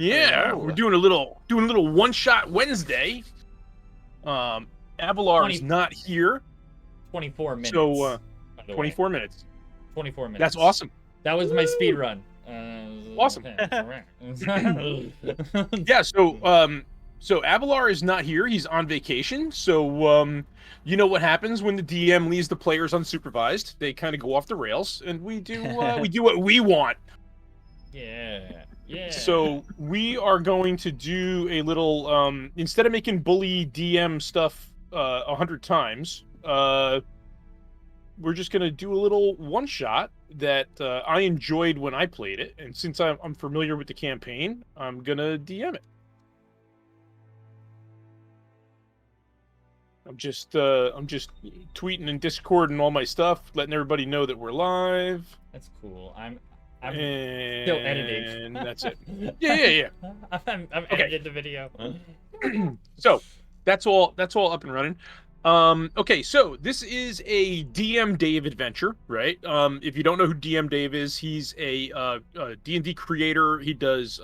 Yeah, we're doing a little one-shot Wednesday. Avalar is not here. 24 minutes. So, by the 24 way. minutes. 24 minutes. That's awesome. That was my speed run. Awesome. Yeah, so Avalar is not here. He's on vacation. So, you know what happens when the DM leaves the players unsupervised? They kind of go off the rails, and we do what we want. Yeah. Yeah. So we are going to do a little instead of making bully DM stuff 100 times, we're just gonna do a little one shot that I enjoyed when I played it, and since I'm familiar with the campaign, I'm gonna DM it. I'm just tweeting and Discording all my stuff, letting everybody know that we're live. That's cool. I'm and still editing. And that's it. Yeah. I'm editing the video. So that's all up and running. Okay, so this is a DM Dave adventure, right? If you don't know who DM Dave is, he's a D&D creator. He does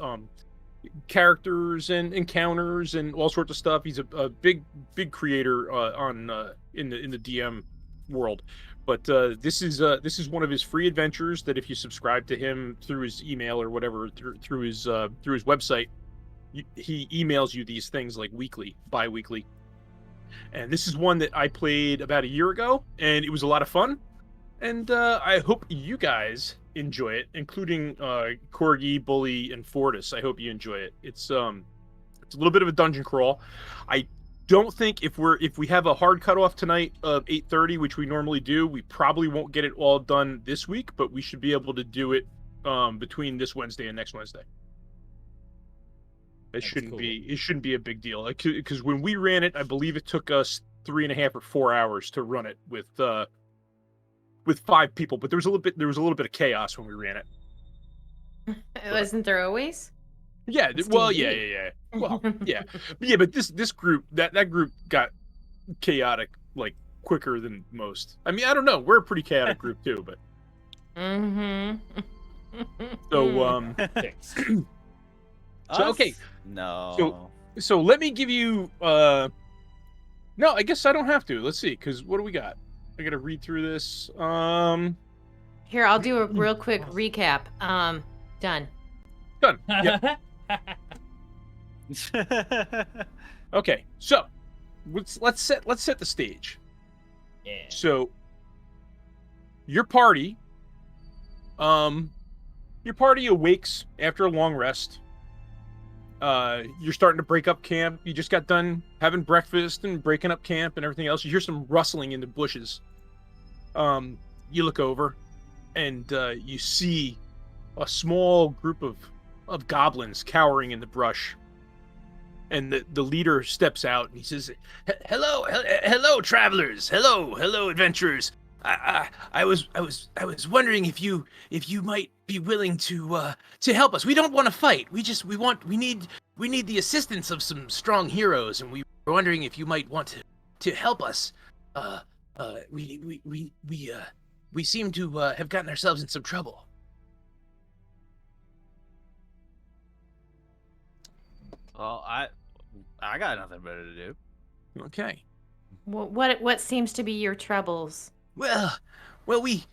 characters and encounters and all sorts of stuff. He's a big creator in the DM world. But this is one of his free adventures that if you subscribe to him through his email or whatever through his website, he emails you these things like bi-weekly. And this is one that I played about a year ago, and it was a lot of fun. And I hope you guys enjoy it, including Corgi, Bully, and Fortis. I hope you enjoy it. It's a little bit of a dungeon crawl. I don't think if we have a hard cutoff tonight of 8:30, which we normally do, we probably won't get it all done this week, but we should be able to do it between this Wednesday and next Wednesday. It shouldn't be a big deal, because when we ran it, I believe it took us 3.5 or 4 hours to run it with 5 people, but there was a little bit of chaos when we ran it. Wasn't there always? Yeah, well, yeah. Well, yeah, but this group, that group got chaotic like quicker than most. I mean, I don't know, we're a pretty chaotic group too, but. So so okay. No. So let me give you. No, I guess I don't have to. Let's see, because what do we got? I gotta read through this. Here, I'll do a real quick recap. Done. Yeah. Okay, so let's set the stage. Yeah. So your party awakes after a long rest. You're starting to break up camp. You just got done having breakfast and breaking up camp and everything else. You hear some rustling in the bushes. You look over and you see a small group of goblins cowering in the brush. And the leader steps out and he says, "Hello, travelers. Hello, adventurers. I was wondering if you might be willing to help us. We don't want to fight. We need the assistance of some strong heroes, and we were wondering if you might want to help us. We seem to have gotten ourselves in some trouble." Well, I got nothing better to do. Okay. What seems to be your troubles? Well, we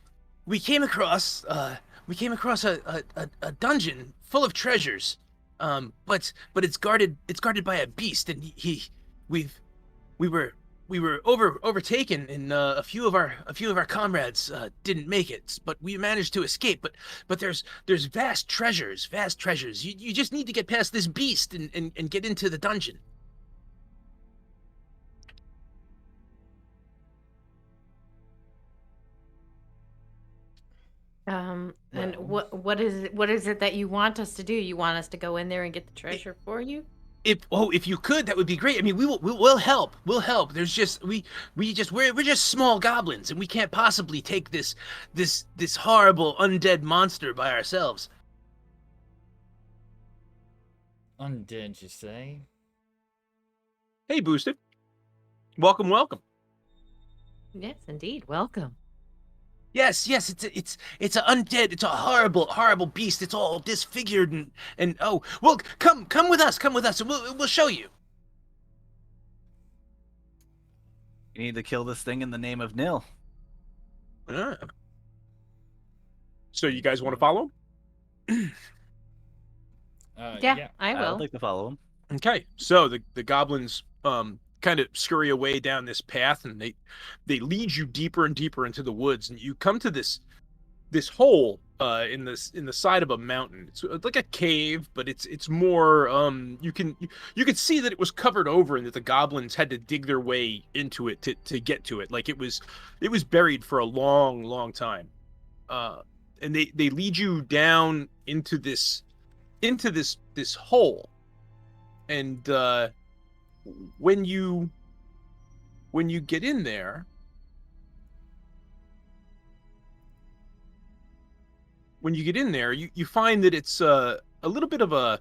came across a dungeon full of treasures, but it's guarded by a beast, and we were overtaken, and a few of our comrades didn't make it, but we managed to escape. But there's vast treasures. You just need to get past this beast and get into the dungeon. And what is it that you want us to do? You want us to go in there and get the treasure for you? If you could, that would be great. I mean, we'll help. We'll help. There's just we're just small goblins, and we can't possibly take this horrible undead monster by ourselves. Undead, you say? Hey, Boosted. Welcome. Yes, indeed. Welcome. Yes, yes, it's an undead. It's a horrible beast. It's all disfigured and oh, well, come with us, and we'll show you. You need to kill this thing in the name of Nil. Ah. So you guys want to follow him? Yeah, I will. I'd like to follow him. Okay, so the goblins kind of scurry away down this path, and they lead you deeper and deeper into the woods, and you come to this hole in the side of a mountain. It's like a cave, but it's more you can see that it was covered over and that the goblins had to dig their way into it to get to it. Like it was buried for a long time. And they lead you down into this hole. And when you get in there, you find that it's a little bit of a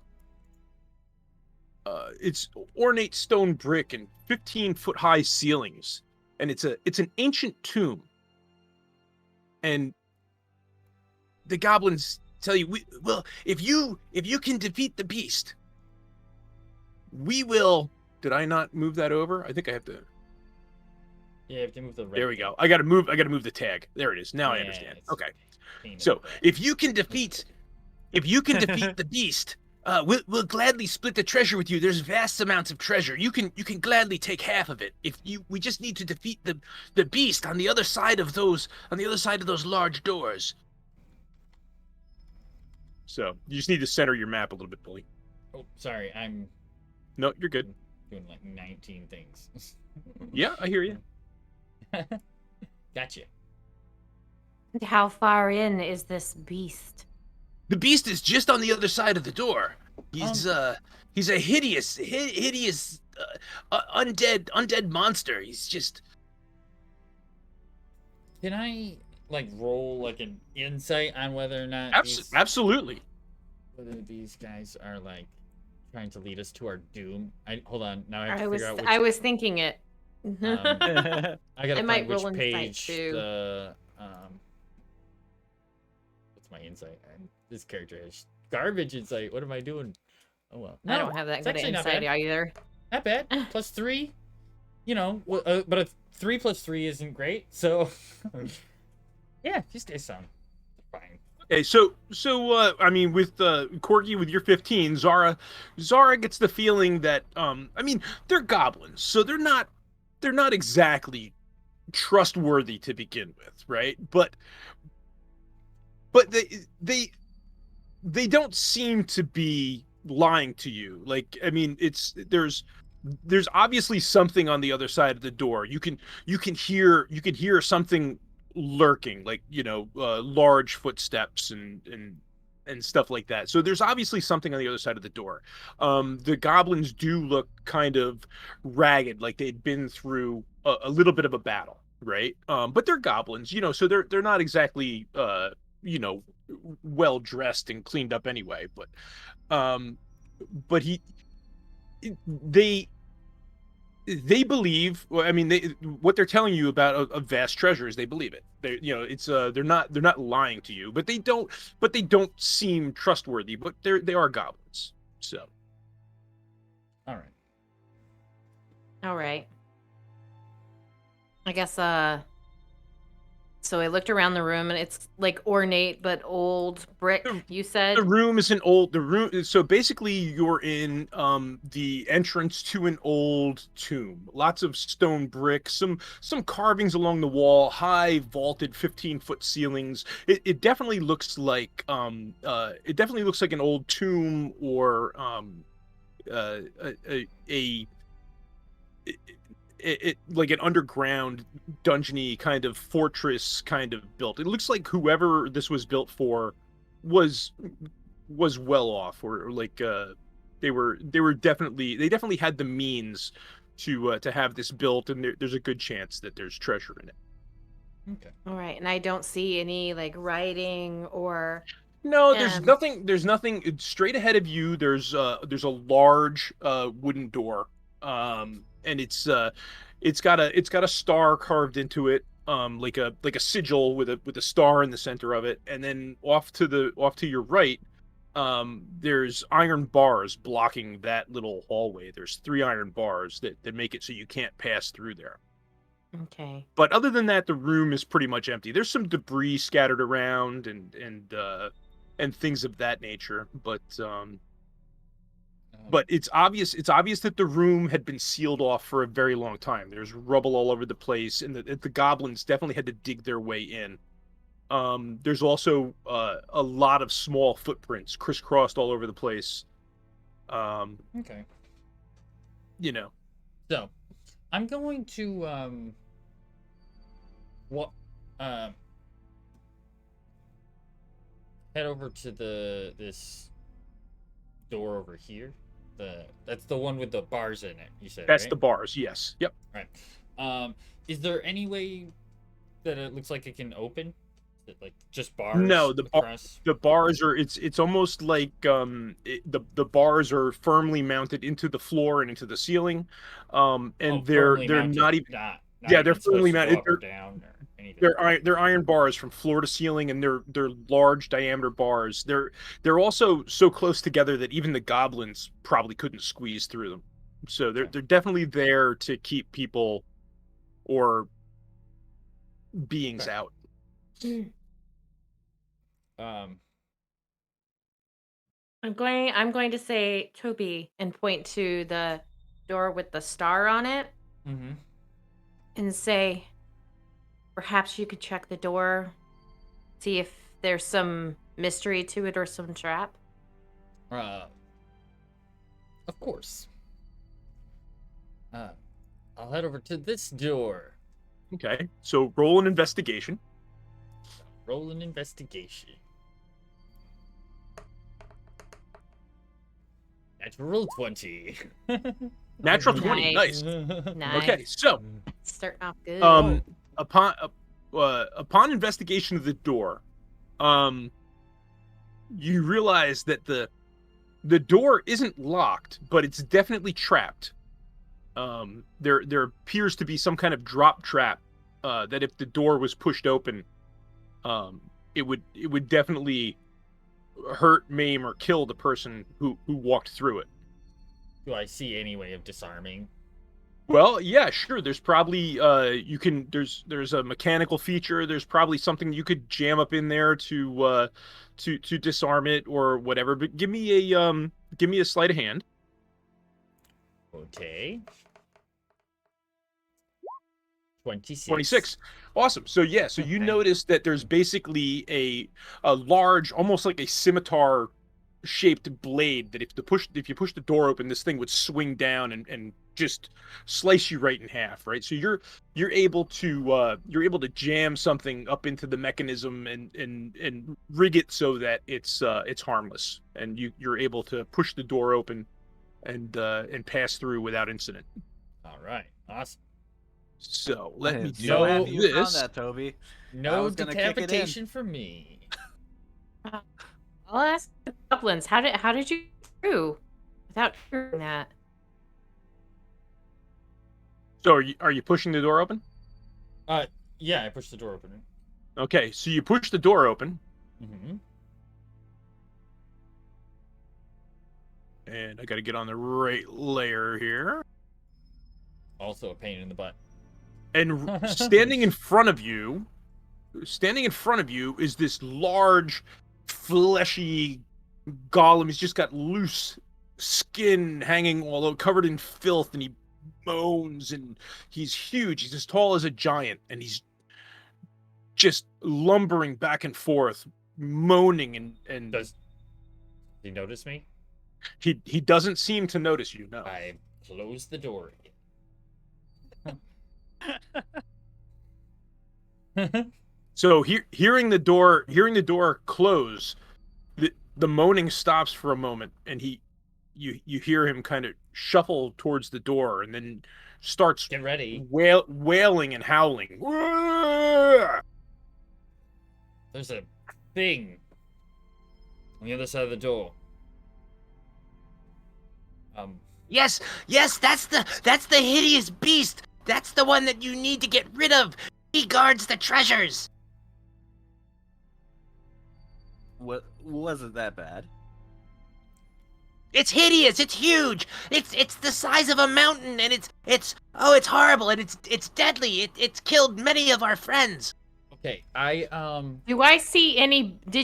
it's ornate stone brick and 15-foot high ceilings, and it's an ancient tomb. And the goblins tell you, well, if you can defeat the beast, we will. Did I not move that over? I think I have to. Yeah, you have to move the. There we go. I got to move the tag. There it is. Now I understand. Okay. So if you can defeat the beast, we'll gladly split the treasure with you. There's vast amounts of treasure. You can gladly take half of it. We just need to defeat the beast on the other side of those large doors. So you just need to center your map a little bit, Bully. Oh, sorry, I'm No, you're good. doing like 19 things. Yeah, I hear you. Gotcha. How far in is this beast? The beast is just on the other side of the door. He's a hideous undead monster. He's just. Can I like roll like an insight on whether or not Absolutely. whether these guys are like trying to lead us to our doom? Hold on. Now I have to was figure out which. I was thinking it. I gotta I might find which roll insight, page too. the what's my insight? This character has garbage insight. What am I doing? Oh well. I don't have that it's good actually not insight bad. either. Not bad. +3. You know, but a 3 + 3 isn't great. So yeah, these guys sound fine. Okay, so I mean, with Corgi, with your 15, Zara gets the feeling that I mean, they're goblins, so they're not exactly trustworthy to begin with, right? But they don't seem to be lying to you. Like, I mean, there's obviously something on the other side of the door. You can hear something lurking, like, large footsteps and stuff like that. So there's obviously something on the other side of the door. The goblins do look kind of ragged, like they'd been through a little bit of a battle, right? But they're goblins, so they're not exactly well dressed and cleaned up anyway. But they believe. Well, I mean, what they're telling you about a vast treasure is they believe it. They're not lying to you, but they don't seem trustworthy. But they are goblins. So, All All right. I guess so I looked around the room and it's like ornate but old brick, you said? the room. So basically, you're in the entrance to an old tomb. Lots of stone brick, some carvings along the wall, high vaulted 15-foot ceilings. It definitely looks like an old tomb or like an underground dungeony kind of fortress kind of built. It looks like whoever this was built for was well off, or like they definitely had the means to have this built, and there's a good chance that there's treasure in it. Okay. All right, and I don't see any like writing or No, there's nothing straight ahead of you. There's a large wooden door, and it's got a star carved into it. like a sigil with a star in the center of it, and then off to your right, there's iron bars blocking that little hallway. There's 3 iron bars that make it so you can't pass through there. Okay. But other than that, the room is pretty much empty. There's some debris scattered around and things of that nature, but it's obvious that the room had been sealed off for a very long time. There's rubble all over the place, and the goblins definitely had to dig their way in. There's also a lot of small footprints crisscrossed all over the place. Okay. You know. So, I'm going to head over to this door over here. That's the one with the bars in it. You said That's right? the bars. Yes. Yep. Right. Is there any way that it looks like it can open? Is it like just bars? No, across? the bars are. It's almost like the bars are firmly mounted into the floor and into the ceiling, and they're mounted, not even. not Yeah, even they're firmly supposed to go mounted. up or down or anything. They're iron bars from floor to ceiling, and they're large diameter bars. They're also so close together that even the goblins probably couldn't squeeze through them. So they're definitely there to keep people or beings out. Um. I'm going to say Toby and point to the door with the star on it Mm-hmm. and say, perhaps you could check the door, see if there's some mystery to it or some trap. Of course. I'll head over to this door. Okay, so roll an investigation. Roll an investigation. Natural 20. Natural 20. Nice. Nice. Okay, so Starting off good. upon investigation of the door, you realize that the door isn't locked, but it's definitely trapped. There appears to be some kind of drop trap that if the door was pushed open, it would definitely hurt, maim, or kill the person who walked through it. Do I see any way of disarming? Well, yeah, sure. There's probably there's a mechanical feature. There's probably something you could jam up in there to disarm it or whatever. But give me a sleight of hand. Okay. 26. 26. Awesome. So yeah, so you Okay. notice that there's basically a large, almost like a scimitar shaped blade that if you push the door open, this thing would swing down and just slice you right in half, right? So you're able to jam something up into the mechanism and rig it so that it's harmless, and you're able to push the door open and pass through without incident. All right. Awesome. So let me do So happy you found this. that, Toby. I No was gonna kick it in. decapitation for me. I'll ask the goblins. How did you get through without hearing that? So are you pushing the door open? Yeah, I pushed the door open. Okay, so you push the door open, Mm-hmm. and I got to get on the right layer here. Also a pain in the butt. And standing in front of you is this large, fleshy golem. He's just got loose skin hanging all over, covered in filth, and he moans, and he's huge. He's as tall as a giant, and he's just lumbering back and forth, moaning, and Does he notice me? he doesn't seem to notice you. No. I close the door again. So hearing the door close, the moaning stops for a moment, and you hear him kind of shuffle towards the door, and then starts Get ready. wailing and howling. There's a thing on the other side of the door. Yes, that's the hideous beast. That's the one that you need to get rid of. He guards the treasures. What wasn't that bad? It's hideous. It's huge. It's the size of a mountain, and it's horrible, and it's deadly. It's killed many of our friends. Okay, Did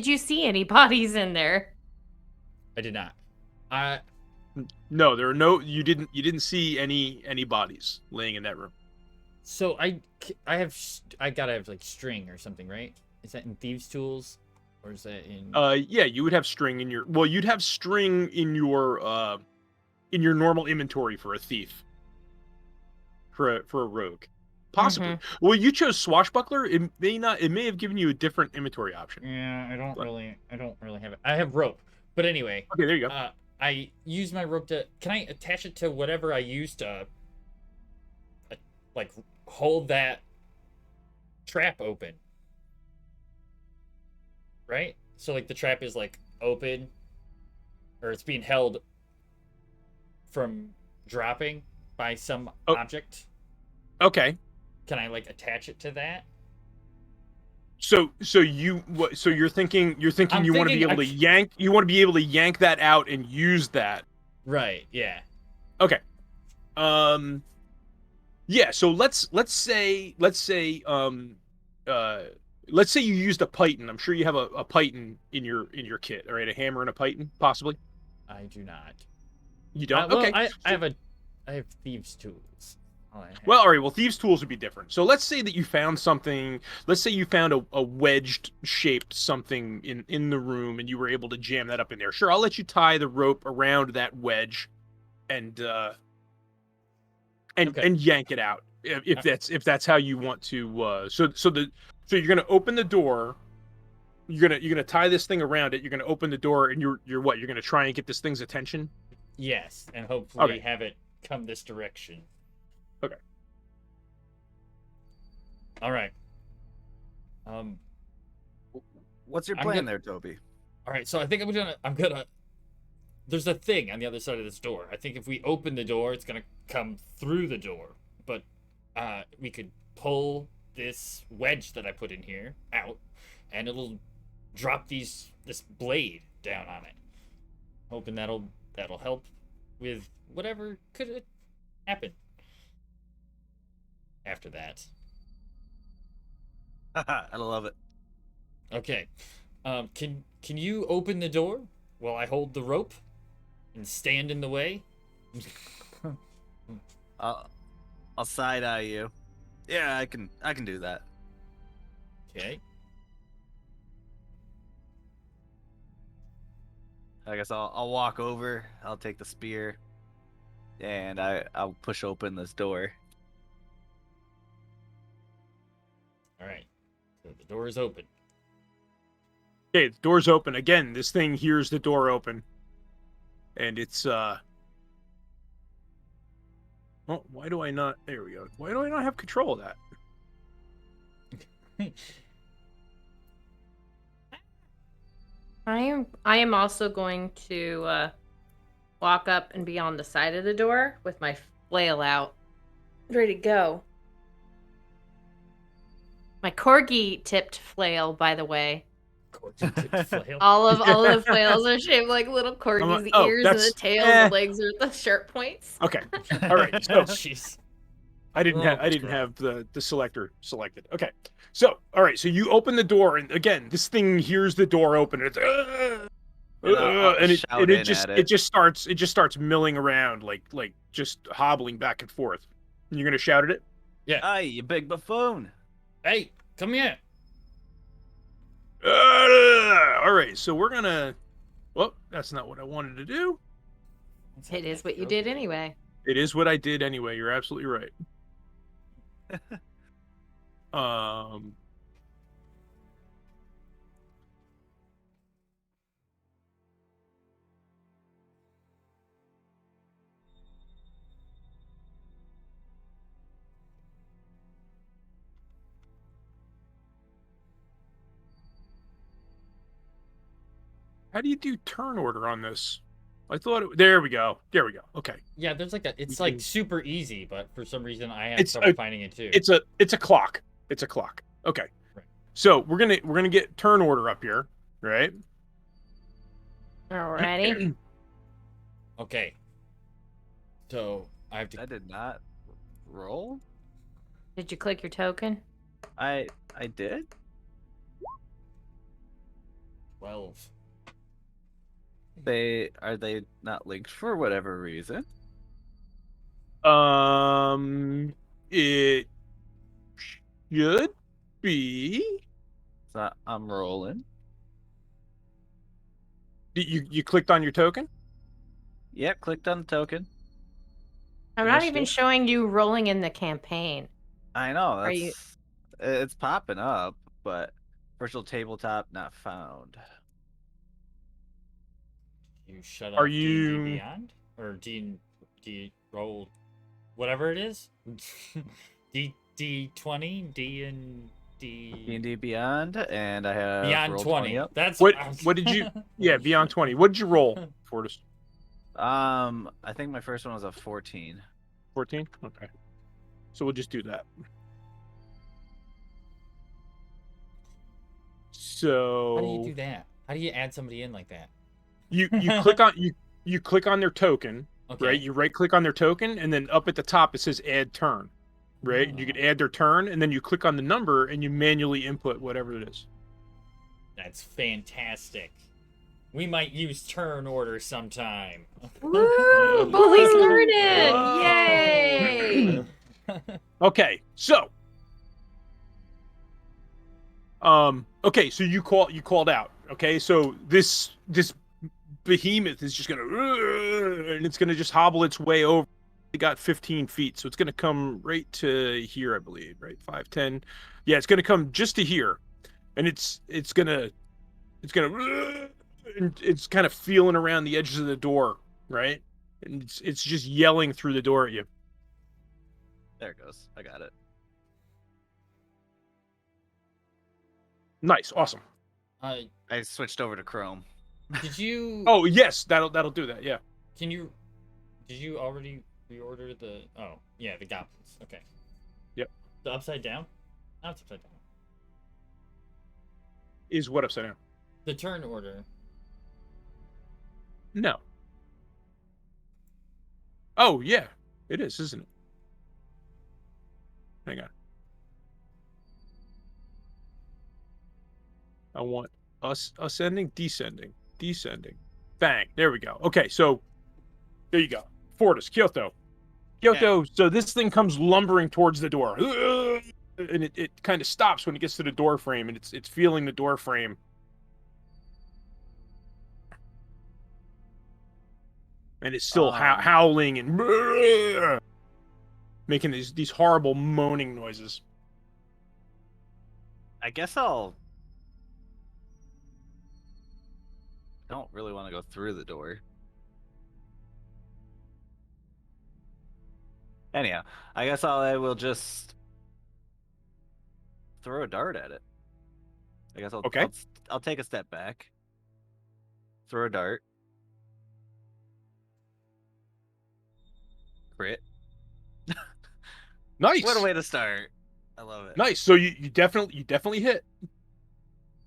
you see any bodies in there? I did not. No, there are no. You didn't see any bodies laying in that room. So I gotta have like string or something, right? Is that in thieves' tools, or is that in? Yeah, you would have string in your. Well, you'd have string in your normal inventory for a thief. For a rogue, possibly. Well, you chose swashbuckler. It may not. It may have given you a different inventory option. Yeah, I don't really have it. I have rope, but anyway. Okay, there you go. I use my rope to. Can I attach it to whatever I use to, like, hold that trap open? Right? So, like, the trap is, like, open, or it's being held from dropping by some object. Okay. Can I, like, attach it to that? So you're thinking you want to be able to yank that out and use that. Right, yeah. Okay. Yeah, so let's say you used a python. I'm sure you have a python in your kit, all right? A hammer and a python, possibly? I do not. You don't? Well, okay. I have thieves' tools. Well, all right. Well, thieves' tools would be different. So let's say that you found something. Let's say you found a wedged shaped something in the room, and you were able to jam that up in there. Sure, I'll let you tie the rope around that wedge, and yank it out if that's how you want to. So you're gonna open the door. You're gonna tie this thing around it. You're gonna open the door, and you're what? You're gonna try and get this thing's attention. Yes, and hopefully have it come this direction. Okay. All right. What's your plan there, Toby? All right, so I think I'm gonna. There's a thing on the other side of this door. I think if we open the door, it's gonna come through the door. But we could pull this wedge that I put in here out, and it'll drop this blade down on it. Hoping that'll help with whatever could happen after that. I love it. Okay. Can you open the door while I hold the rope and stand in the way? I'll side eye you. Yeah, I can do that. Okay. I guess I'll walk over. I'll take the spear, and I'll push open this door. All right. So the door is open. Okay, the door's open again. This thing hears the door open, and it's Well, why do I not? There we go. Why do I not have control of that? I am also going to walk up and be on the side of the door with my flail out, ready to go. My corgi tipped flail, by the way. Corgi-tipped flail. All of the flails are shaped like little corgis. The ears and the tail, and the legs are the sharp points. Okay, all right. So Jeez. I didn't have the selector selected. Okay, so all right. So you open the door, and again, this thing hears the door open. And it's it just starts milling around like just hobbling back and forth. You're gonna shout at it? Yeah. Hey, you big buffoon! Hey, come here. All right. So we're gonna. Well, that's not what I wanted to do. It is what you did anyway. It is what I did anyway. You're absolutely right. How do you do turn order on this? I thought there we go. There we go. Okay. Yeah, there's like it's We like can- super easy, but for some reason I have trouble finding it too. It's a clock. It's a clock. Okay. Right. So we're gonna get turn order up here, right? Alrighty. Okay. So I have to. I did not roll. Did you click your token? I did. 12. They not linked for whatever reason. It should be. So I'm rolling. You clicked on your token? Yep, clicked on the token. I'm not even showing you rolling in the campaign. I know Are you? it's popping up, but virtual tabletop not found. You shut Are off D&D you- Beyond? Or D roll whatever it is? D20, D&D Beyond, and I have Beyond roll 20. up. That's What did you? Yeah, beyond 20. What did you roll, Fortis? I think my first one was a 14. 14. Okay. So we'll just do that. So How do you do that? How do you add somebody in like that? you click on you click on their token, Okay. right? You right click on their token, and then up at the top it says add turn, right? You can add their turn, and then you click on the number and you manually input whatever it is. That's fantastic. We might use turn order sometime. Woo! Bully's learning! Whoa. Yay! Okay, so okay, so you called out. Okay, so this behemoth is just gonna and it's gonna just hobble its way over. It got 15 feet, so it's gonna come right to here, I believe, right? 5, 10. Yeah, it's gonna come just to here, and it's gonna and it's kind of feeling around the edges of the door, right? And it's just yelling through the door at you. There it goes. I got it. Nice, awesome. Uh, I switched over to Chrome. did you? Oh yes, that'll do that. Yeah. Can you? Did you already reorder the? Oh, yeah, the goblins. Okay. Yep. The upside down. No, it's upside down. Is what upside down? The turn order. No. Oh yeah, it is, isn't it? Hang on. I want ascending, descending. Bang. There we go. Okay, so there you go. Fortis, Kyoto. So this thing comes lumbering towards the door. And it kind of stops when it gets to the door frame, and it's feeling the door frame. And it's still howling and making these horrible moaning noises. I guess don't really want to go through the door. Anyhow, I guess I will just throw a dart at it. I guess I'll take a step back. Throw a dart. Crit. Nice. What a way to start. I love it. Nice. So you definitely hit.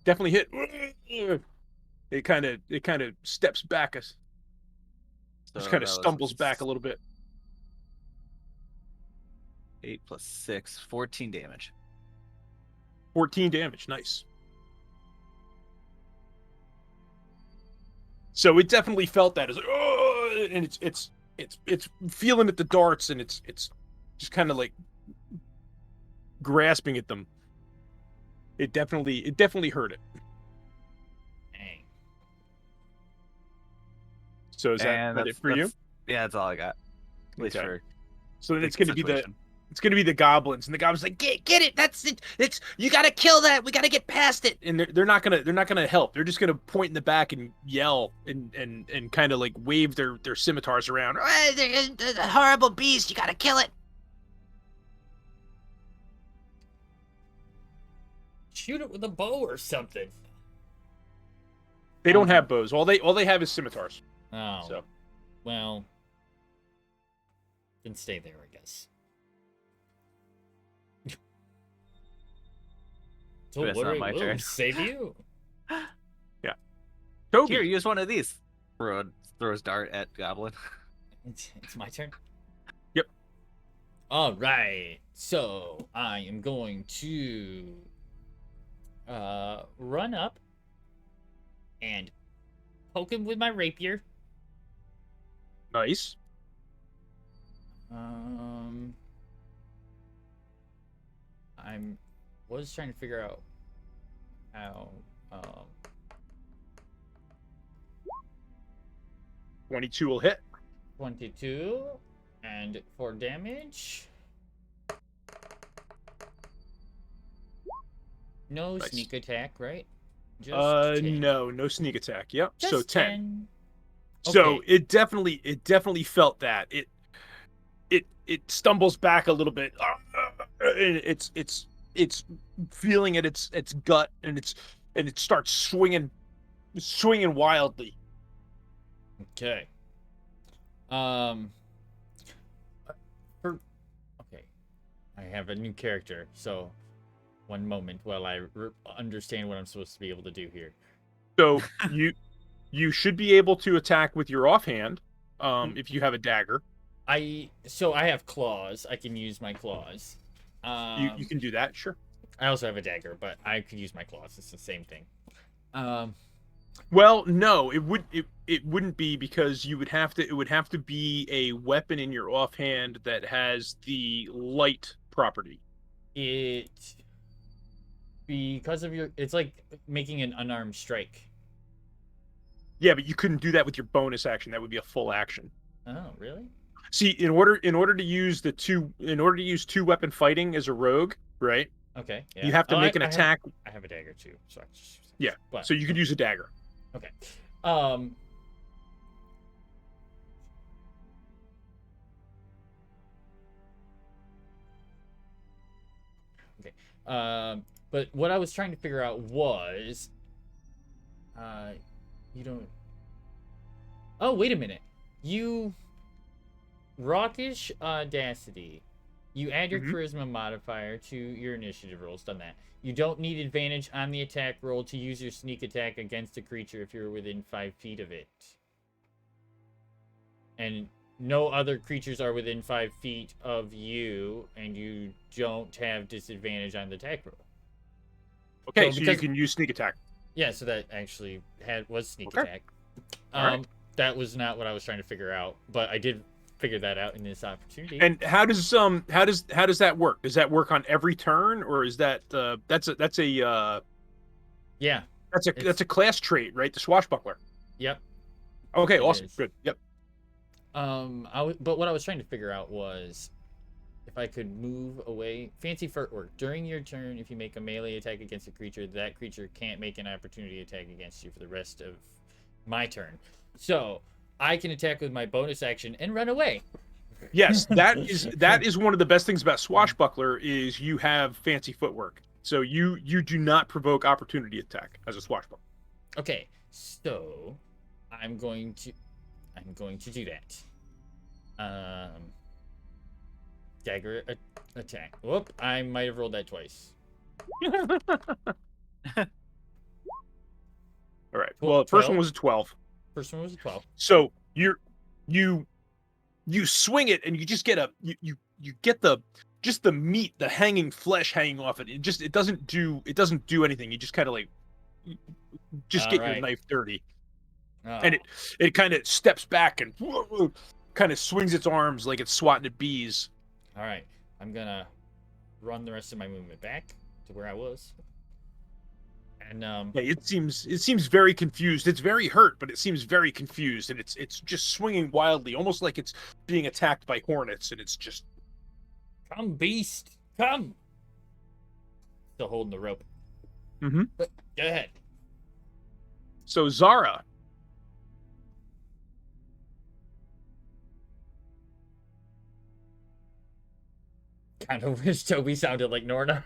Definitely hit. It kind of steps back us. Just kind of stumbles back a little bit. 8 plus 6, 14 damage. 14 damage. Nice. So it definitely felt that. It's like, oh, and it's feeling at the darts, and it's just kind of like grasping at them. It definitely hurt it. Dang. So is that it for you? Yeah, that's all I got. At least Okay. for So then the it's gonna be situation. it's gonna be the goblins, and the goblins like get it. That's it. It's you gotta kill that. We gotta get past it. And they're not gonna help. They're just gonna point in the back and yell and kind of like wave their scimitars around. There's a horrible beast. You gotta kill it. Shoot it with a bow or something. They don't have bows. All they have is scimitars. Oh. So Well. Then stay there, I guess. Don't That's not worry, my we'll turn. save you. Toby. Here, use one of these. Throws dart at Goblin. It's my turn. Yep. All right. So I am going to run up and poke him with my rapier. Nice. I'm was trying to figure out how 22 will hit. 22 and 4 damage. No Nice. sneak attack, right? Just 10. No sneak attack. Yep. Just So 10. 10. So Okay. it definitely felt that. It stumbles back a little bit. And it's feeling at its gut, and it starts swinging wildly. Okay. Okay. I have a new character, so one moment while I understand what I'm supposed to be able to do here. So you should be able to attack with your offhand, if you have a dagger. I have claws. I can use my claws. You can do that, sure. I also have a dagger, but I could use my claws. It's the same thing. Well, no, it wouldn't be, because it would have to be a weapon in your offhand that has the light property. Because of it's like making an unarmed strike. Yeah, but you couldn't do that with your bonus action. That would be a full action. Oh, really? See, in order to use two weapon fighting as a rogue, right? Okay. Yeah. You have to make an attack. I have a dagger too, so I just use that. Yeah. But, So you could use a dagger. okay. But what I was trying to figure out was, you don't. Oh, wait a minute. You Rockish Audacity. You add your charisma modifier to your initiative rolls. Done that. You don't need advantage on the attack roll to use your sneak attack against a creature if you're within 5 feet of it. And no other creatures are within 5 feet of you, and you don't have disadvantage on the attack roll. Okay, So so because- you can use sneak attack. Yeah, so that actually was sneak Okay. attack. All right. That was not what I was trying to figure out, but I did figure that out in this opportunity. And how does that work? Does that work on every turn, or is that that's a yeah, that's a class trait, right? The swashbuckler. yep. Okay, It awesome, is. good. Yep. But what I was trying to figure out was if I could move away. Fancy footwork. During your turn, if you make a melee attack against a creature, that creature can't make an opportunity attack against you for the rest of my turn. So I can attack with my bonus action and run away. Yes, that is one of the best things about swashbuckler is you have fancy footwork. So you do not provoke opportunity attack as a swashbuckler. Okay, so I'm going to do that. Dagger attack. Whoop! I might have rolled that twice. All right. Well, the first one 12. was a 12. First one was a 12. So you swing it, and you just get you get the meat, the hanging flesh hanging off it. It doesn't do anything. You just kind of like get your Alright. knife dirty, Oh. and it kind of steps back and kind of swings its arms like it's swatting at bees. All right, I'm gonna run the rest of my movement back to where I was, and Yeah, it seems very confused. It's very hurt, but it seems very confused, and it's just swinging wildly, almost like it's being attacked by hornets, and it's just come, beast, come. Still holding the rope. Mhm. But go ahead. so Zara. Kind of wish Toby sounded like Norna.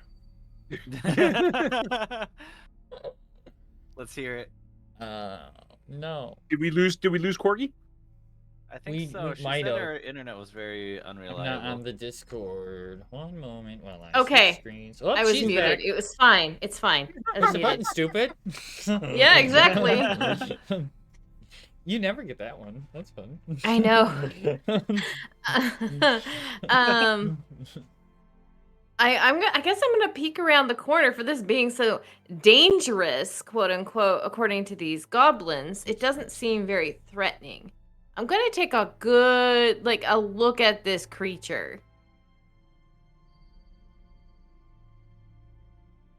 Let's hear it. No. Did we lose Corgi? I think We so. She might said have. her internet was very I'm not unreliable. on the Discord. One moment while I switch Okay. screens. Oh, I was she's muted. back. It was fine. It's fine. I was Push the button, muted. stupid. Yeah, exactly. You never get that one. That's fun. I know. I guess I'm gonna peek around the corner for this being so dangerous, quote unquote, according to these goblins. It doesn't seem very threatening. I'm gonna take a good a look at this creature.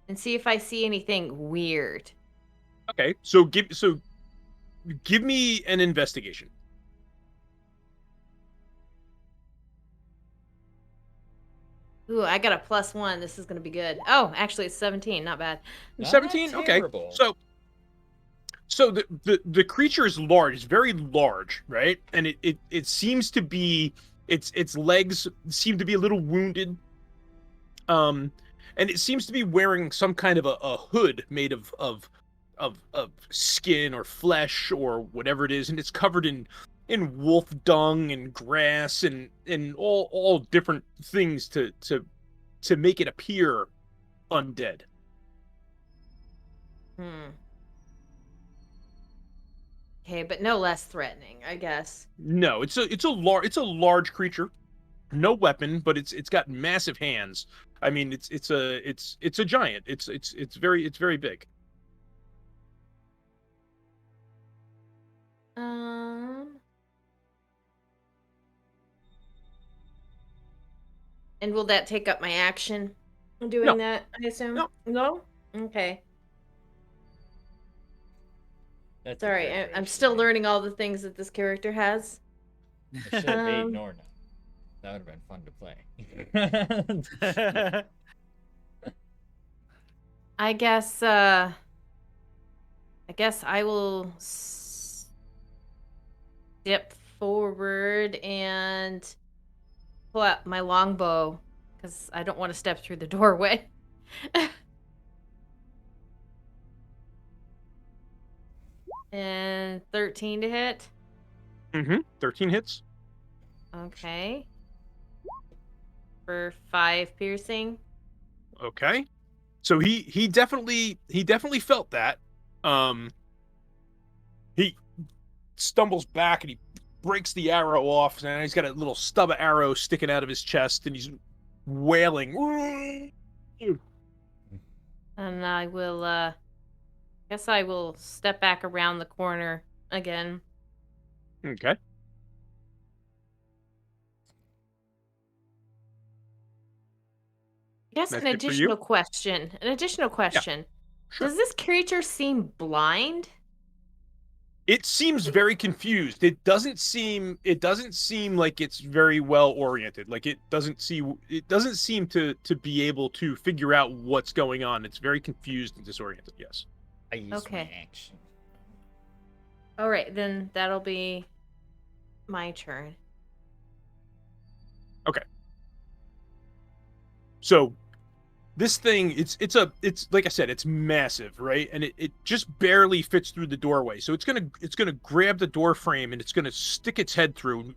And see if I see anything weird. Okay, give me an investigation. Ooh, I got a +1. This is gonna be good. Oh, actually, it's 17. Not bad. 17. Okay, terrible. so the creature is large. It's very large, right? And it seems to be its legs seem to be a little wounded. And it seems to be wearing some kind of a hood made of skin or flesh or whatever it is, and it's covered in wolf dung and grass and all different things to make it appear undead. Hmm. Okay, but no less threatening, I guess. No, it's a large creature, no weapon, but it's got massive hands. I mean, it's a giant. It's very big. Um. And will that take up my action? Doing No, that, I assume. no. No. Okay. That's Sorry, I'm still exaggeration, learning all the things that this character has. man. I should have made Um, Norna. That would have been fun to play. I guess. I guess I will step forward and pull out my longbow because I don't want to step through the doorway. And 13 to hit. 13 hits. Okay. For 5 piercing. Okay. So he definitely felt that. He stumbles back and he breaks the arrow off, and he's got a little stub of arrow sticking out of his chest, and he's wailing. And I will guess I will step back around the corner again. Okay. I guess That's an it for you? additional question. An additional question. Sure. Does this creature seem blind? It seems very confused. It doesn't seem like it's very well oriented. Like it doesn't seem to be able to figure out what's going on. It's very confused and disoriented. Yes. I used my Okay. action. All right, then that'll be my turn. So this thing, it's like I said, it's massive, right? And it just barely fits through the doorway. So it's gonna grab the door frame and it's gonna stick its head through,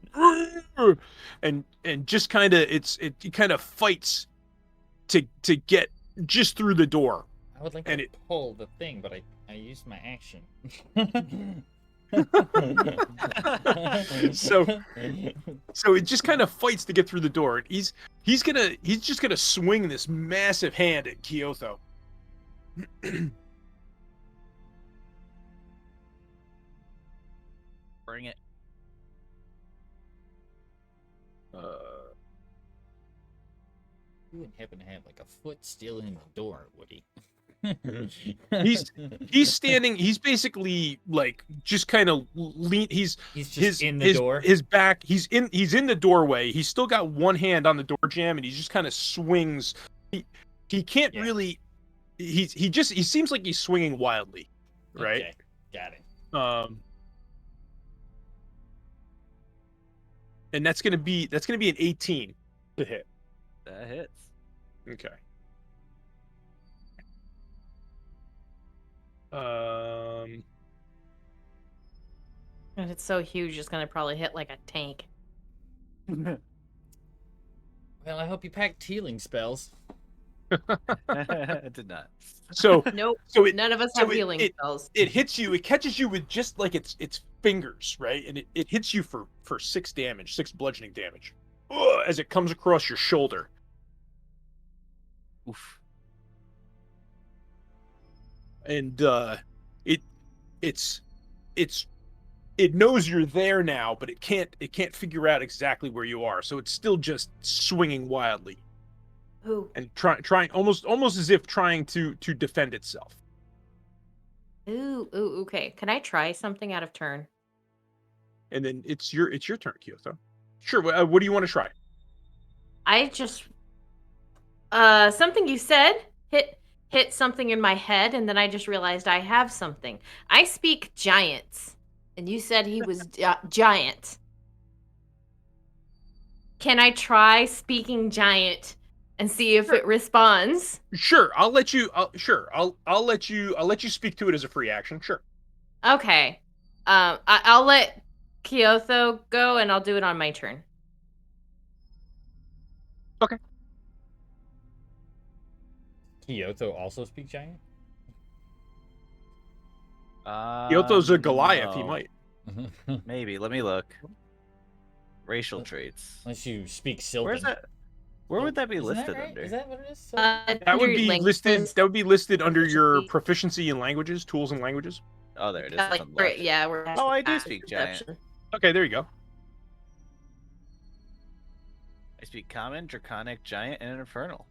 and just kind of it kind of fights to get just through the door. I would like And to it- pull the thing, but I used my action. So it just kind of fights to get through the door. And he's just gonna swing this massive hand at Kyoto. Bring it. You wouldn't happen to have like a foot still in the door, would he? He's standing. He's basically like just kind of lean. He's just in the door. His back. He's in the doorway. He's still got one hand on the door jamb, and he just kind of swings. He can't really. He seems like he's swinging wildly, right? Okay, got it. And that's gonna be an 18 to hit. That hits. Okay. And it's so huge, it's gonna probably hit like a tank. Well, I hope you packed healing spells. It did not. So Nope. so it None of us so have healing spells. it hits you. It catches you with just like its fingers, right? And it hits you for 6 damage, 6 bludgeoning damage, as it comes across your shoulder. Oof. And it's it knows you're there now, but it can't figure out exactly where you are. So it's still just swinging wildly Ooh. and trying almost as if trying to defend itself. Ooh, okay. Can I try something out of turn? And then it's your turn, Kyoto. Sure. What do you want to try? I just something you said hit something in my head, and then I just realized I have something. I speak giants, and you said he was giant. Can I try speaking giant and see if it responds? Sure. I'll let you. I'll let you speak to it as a free action. Sure. Okay. I'll let Kyoto go, and I'll do it on my turn. Okay. Kyoto also speak giant? Kyoto's a Goliath. He No. might. Maybe. Let me look. Racial traits. Unless you speak Sylvan. Where's that? Where would that be Isn't listed right? under? Is that what it is? That would Under be languages, listed. That would be listed under your proficiency. proficiency in languages, tools and languages. Oh, there it is. like, It's on the left. yeah, we're Oh, I do speak giant. perception. Okay, there you go. I speak common, draconic, giant, and infernal.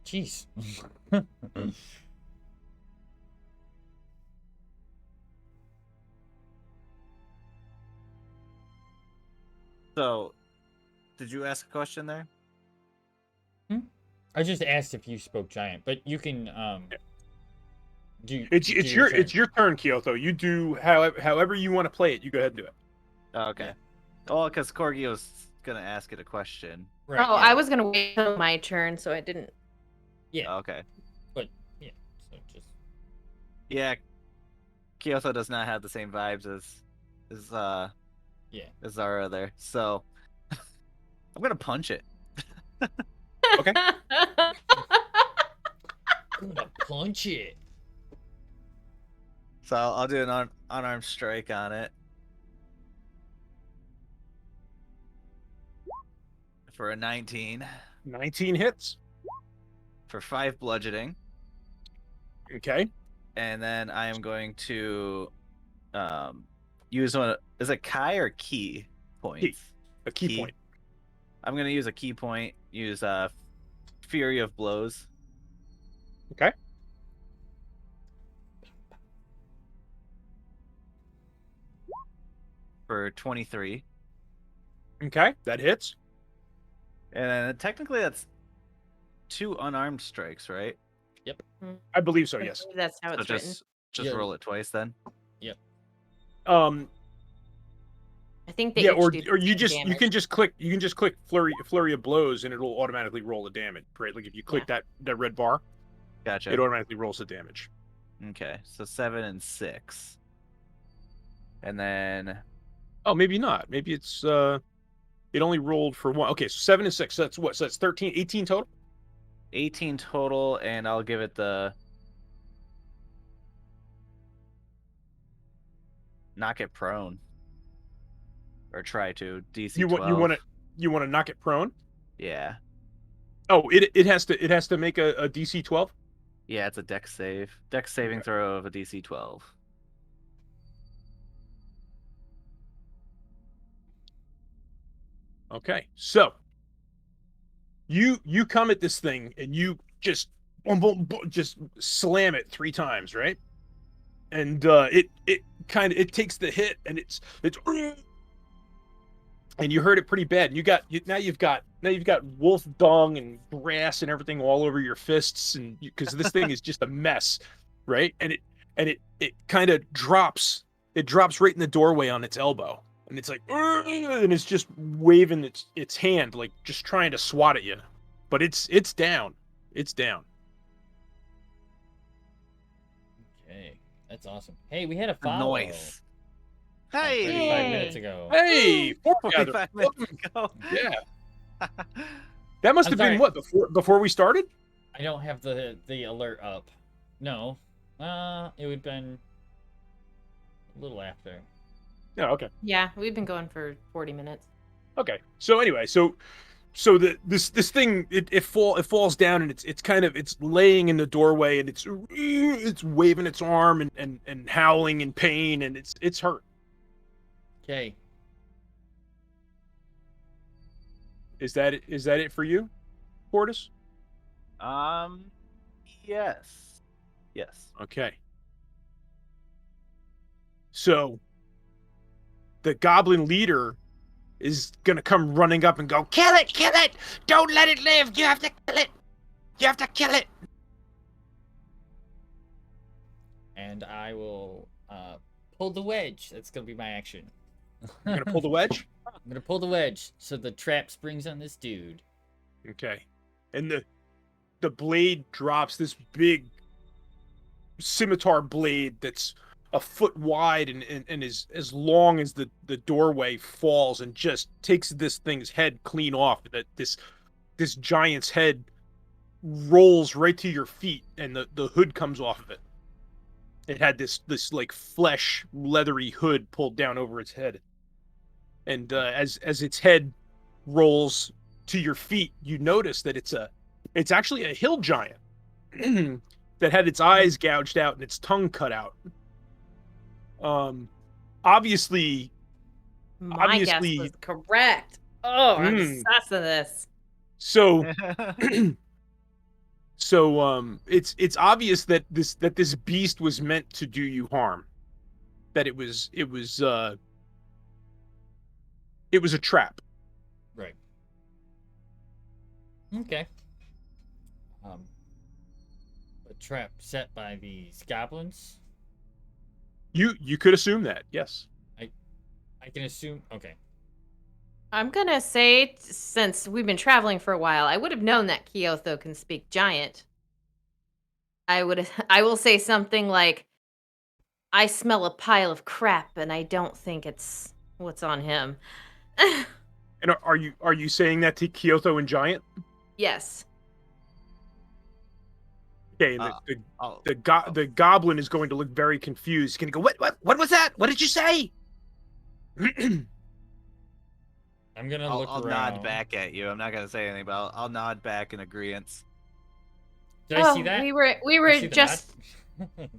Jeez. So, did you ask a question there? I just asked if you spoke giant, but you can do. It's do your turn, Kyoto. You do however you want to play it. You go ahead and do it. Oh, okay. Well, because Corgio's gonna ask it a question. Right, Oh, yeah. I was gonna wait till my turn, so I didn't. Yeah, Okay. but yeah. So just Yeah. Kyoto does not have the same vibes as yeah. as Zara there. So I'm gonna punch it. Okay. I'm gonna punch it. So I'll do an unarmed strike on it. For a 19. 19 hits. For 5 bludgeoning. Okay. And then I am going to use one. Is it Kai or key points? A key point. I'm gonna use a key point. Use Fury of Blows. Okay. For 23. Okay, that hits. And then technically that's 2 unarmed strikes, right? I believe so. Yes. That's how So it's written. just Yeah. roll it twice then. I think they Yeah, each or do the you same just you damage. can just click flurry of blows and it'll automatically roll the damage, right? Like if you click that red bar, Gotcha. it automatically rolls the damage. Okay, so 7 and 6. And then Oh, maybe not. Maybe it's it only rolled for 1. Okay, so 7 and 6. So that's what? So that's 13, 18 total? 18 total, and I'll give it the knock it prone. Or try to DC You 12. want to knock it prone? Yeah. Oh, it has to make a DC 12? Yeah, it's a dex save. Dex saving throw of a DC 12. Okay. So, you come at this thing and you just boom, boom, boom, just slam it 3 times, right? And it takes the hit and it's and you hurt it pretty bad. And now you've got wolf dung and grass and everything all over your fists, and because this thing is just a mess, right? And it kind of drops. It drops right in the doorway on its elbow, and it's like, and it's just waving its hand, like just trying to swat at you, but it's down. It's down. Okay, that's awesome. Hey, we had a follow. Noise. Hey! 35 minutes Yay. ago. Hey, foregather. 45 minutes ago. Yeah, that must I'm have been sorry. what before we started. I don't have the alert up. No. It would have been a little after. Yeah. Okay. Yeah, we've been going for 40 minutes. Okay. So anyway, so this thing it falls down and it's kind of it's laying in the doorway and it's waving its arm and howling in pain and it's hurt. Okay. Is that it for you, Portis? Yes. Yes. Okay. So the goblin leader is gonna come running up and go, kill it, kill it! Don't let it live! You have to kill it! You have to kill it! And I will pull the wedge. That's gonna be my action. You're gonna pull the wedge? I'm gonna pull the wedge so the trap springs on this dude. Okay. And the blade drops, this big scimitar blade that's a foot wide and is as long as the doorway falls and just takes this thing's head clean off. That this giant's head rolls right to your feet and the hood comes off of it. It had this like flesh leathery hood pulled down over its head. And as its head rolls to your feet, you notice that it's actually a hill giant that had its eyes gouged out and its tongue cut out. Obviously, My guess was correct. Oh, I'm obsessed with this. so it's obvious that this beast was meant to do you harm. That it was a trap. Right. Okay. A trap set by these goblins. You could assume that, yes. I can assume. Okay. I'm gonna say, since we've been traveling for a while, I would have known that Kyotho can speak giant. I will say something like, I smell a pile of crap and I don't think it's what's on him. And are you saying that to Kyotho and Giant? Yes. Okay, and I'll- the goblin is going to look very confused. He's going to go, what was that? What did you say? I'm gonna I'll, look I'll around. nod back at you. I'm not gonna say anything, but I'll nod back in agreement. Did I see that? We Did I were see the just nod?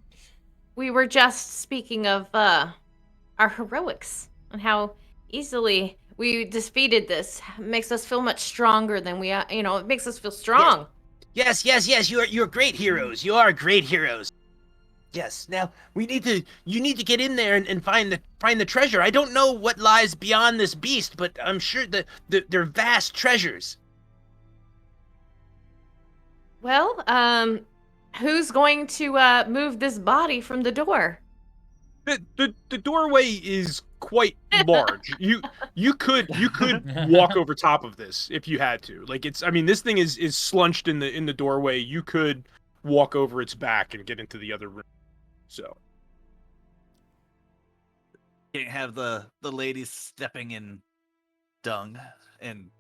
we were just speaking of our heroics and how easily we defeated this. Makes us feel much stronger than we are. It makes us feel strong. Yes. You're great heroes. You are great heroes. Yes. Now you need to get in there and find the treasure. I don't know what lies beyond this beast, but I'm sure that they're vast treasures. Well, who's going to move this body from the door? The doorway is quite large. You could walk over top of this if you had to. Like this thing is slunched in the doorway. You could walk over its back and get into the other room. So Can't have the ladies stepping in dung, and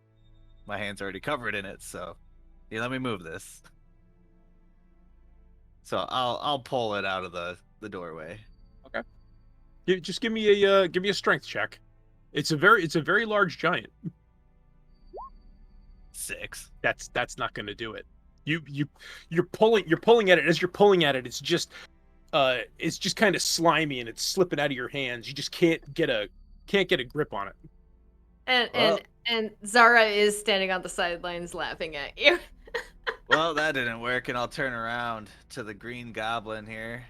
my hand's already covered in it. So, yeah, let me move this. So I'll pull it out of the doorway. just give me a strength check. It's a very large giant. 6. That's not going to do it. You're pulling at it. As you're pulling at it, it's just kind of slimy and it's slipping out of your hands. You just can't get a grip on it. And Zara is standing on the sidelines laughing at you. Well, that didn't work, and I'll turn around to the green goblin here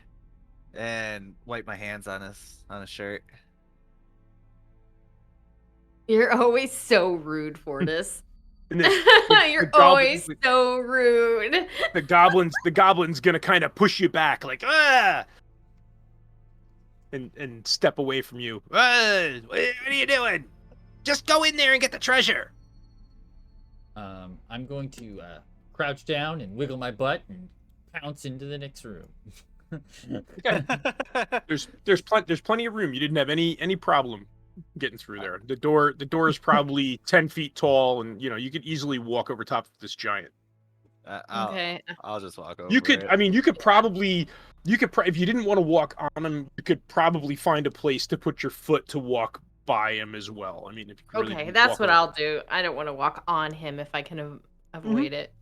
and wipe my hands on his shirt. You're always so rude, Fortis. And then You're goblin- always so rude. the goblin's gonna kind of push you back, like and step away from you. What are you doing? Just go in there and get the treasure. I'm going to crouch down and wiggle my butt and pounce into the next room. Okay. There's plenty of room. You didn't have any problem getting through there. The door is probably 10 feet tall, and you could easily walk over top of this giant. I'll, I'll just walk over You could, it. I mean, you could probably, if you didn't want to walk on him, you could probably find a place to put your foot to walk by him as well. I mean, if you really Okay, wanted to that's walk what over. I'll do. I don't want to walk on him if I can avoid it.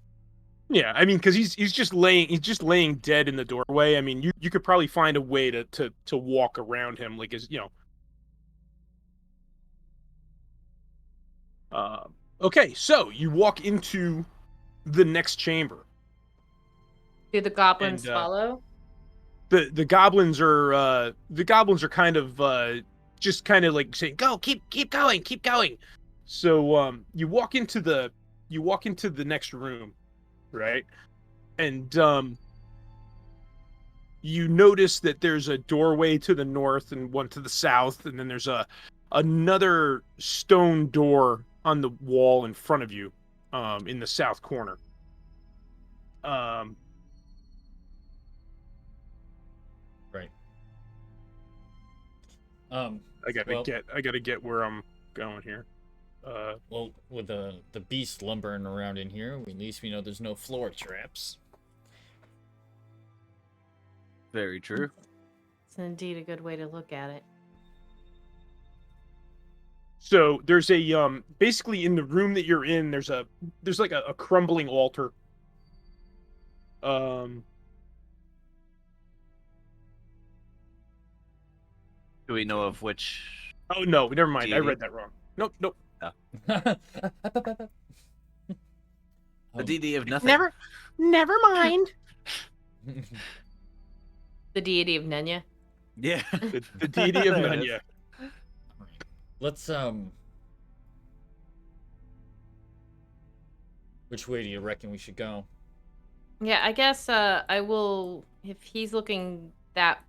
Yeah, I mean, because he's just laying dead in the doorway. I mean, you could probably find a way to walk around him, like Okay, so you walk into the next chamber. Do the goblins And, follow? The goblins are kind of just kind of like saying, "Go, keep going, keep going." So you walk into the next room, right? And you notice that there's a doorway to the north and one to the south, and then there's another stone door on the wall in front of you, in the south corner. Right. I gotta get where I'm going here. Well, with the beast lumbering around in here, at least we know there's no floor traps. Very true. It's indeed a good way to look at it. So there's a basically in the room that you're in, there's like a crumbling altar. Do we know of which? Oh no, never mind. I Deity? read that wrong. Nope. The deity of nothing. Never mind. The deity of Nenya. Yeah. The deity of There it is. Nanya. Let's which way do you reckon we should go? Yeah, I guess I will. If he's looking that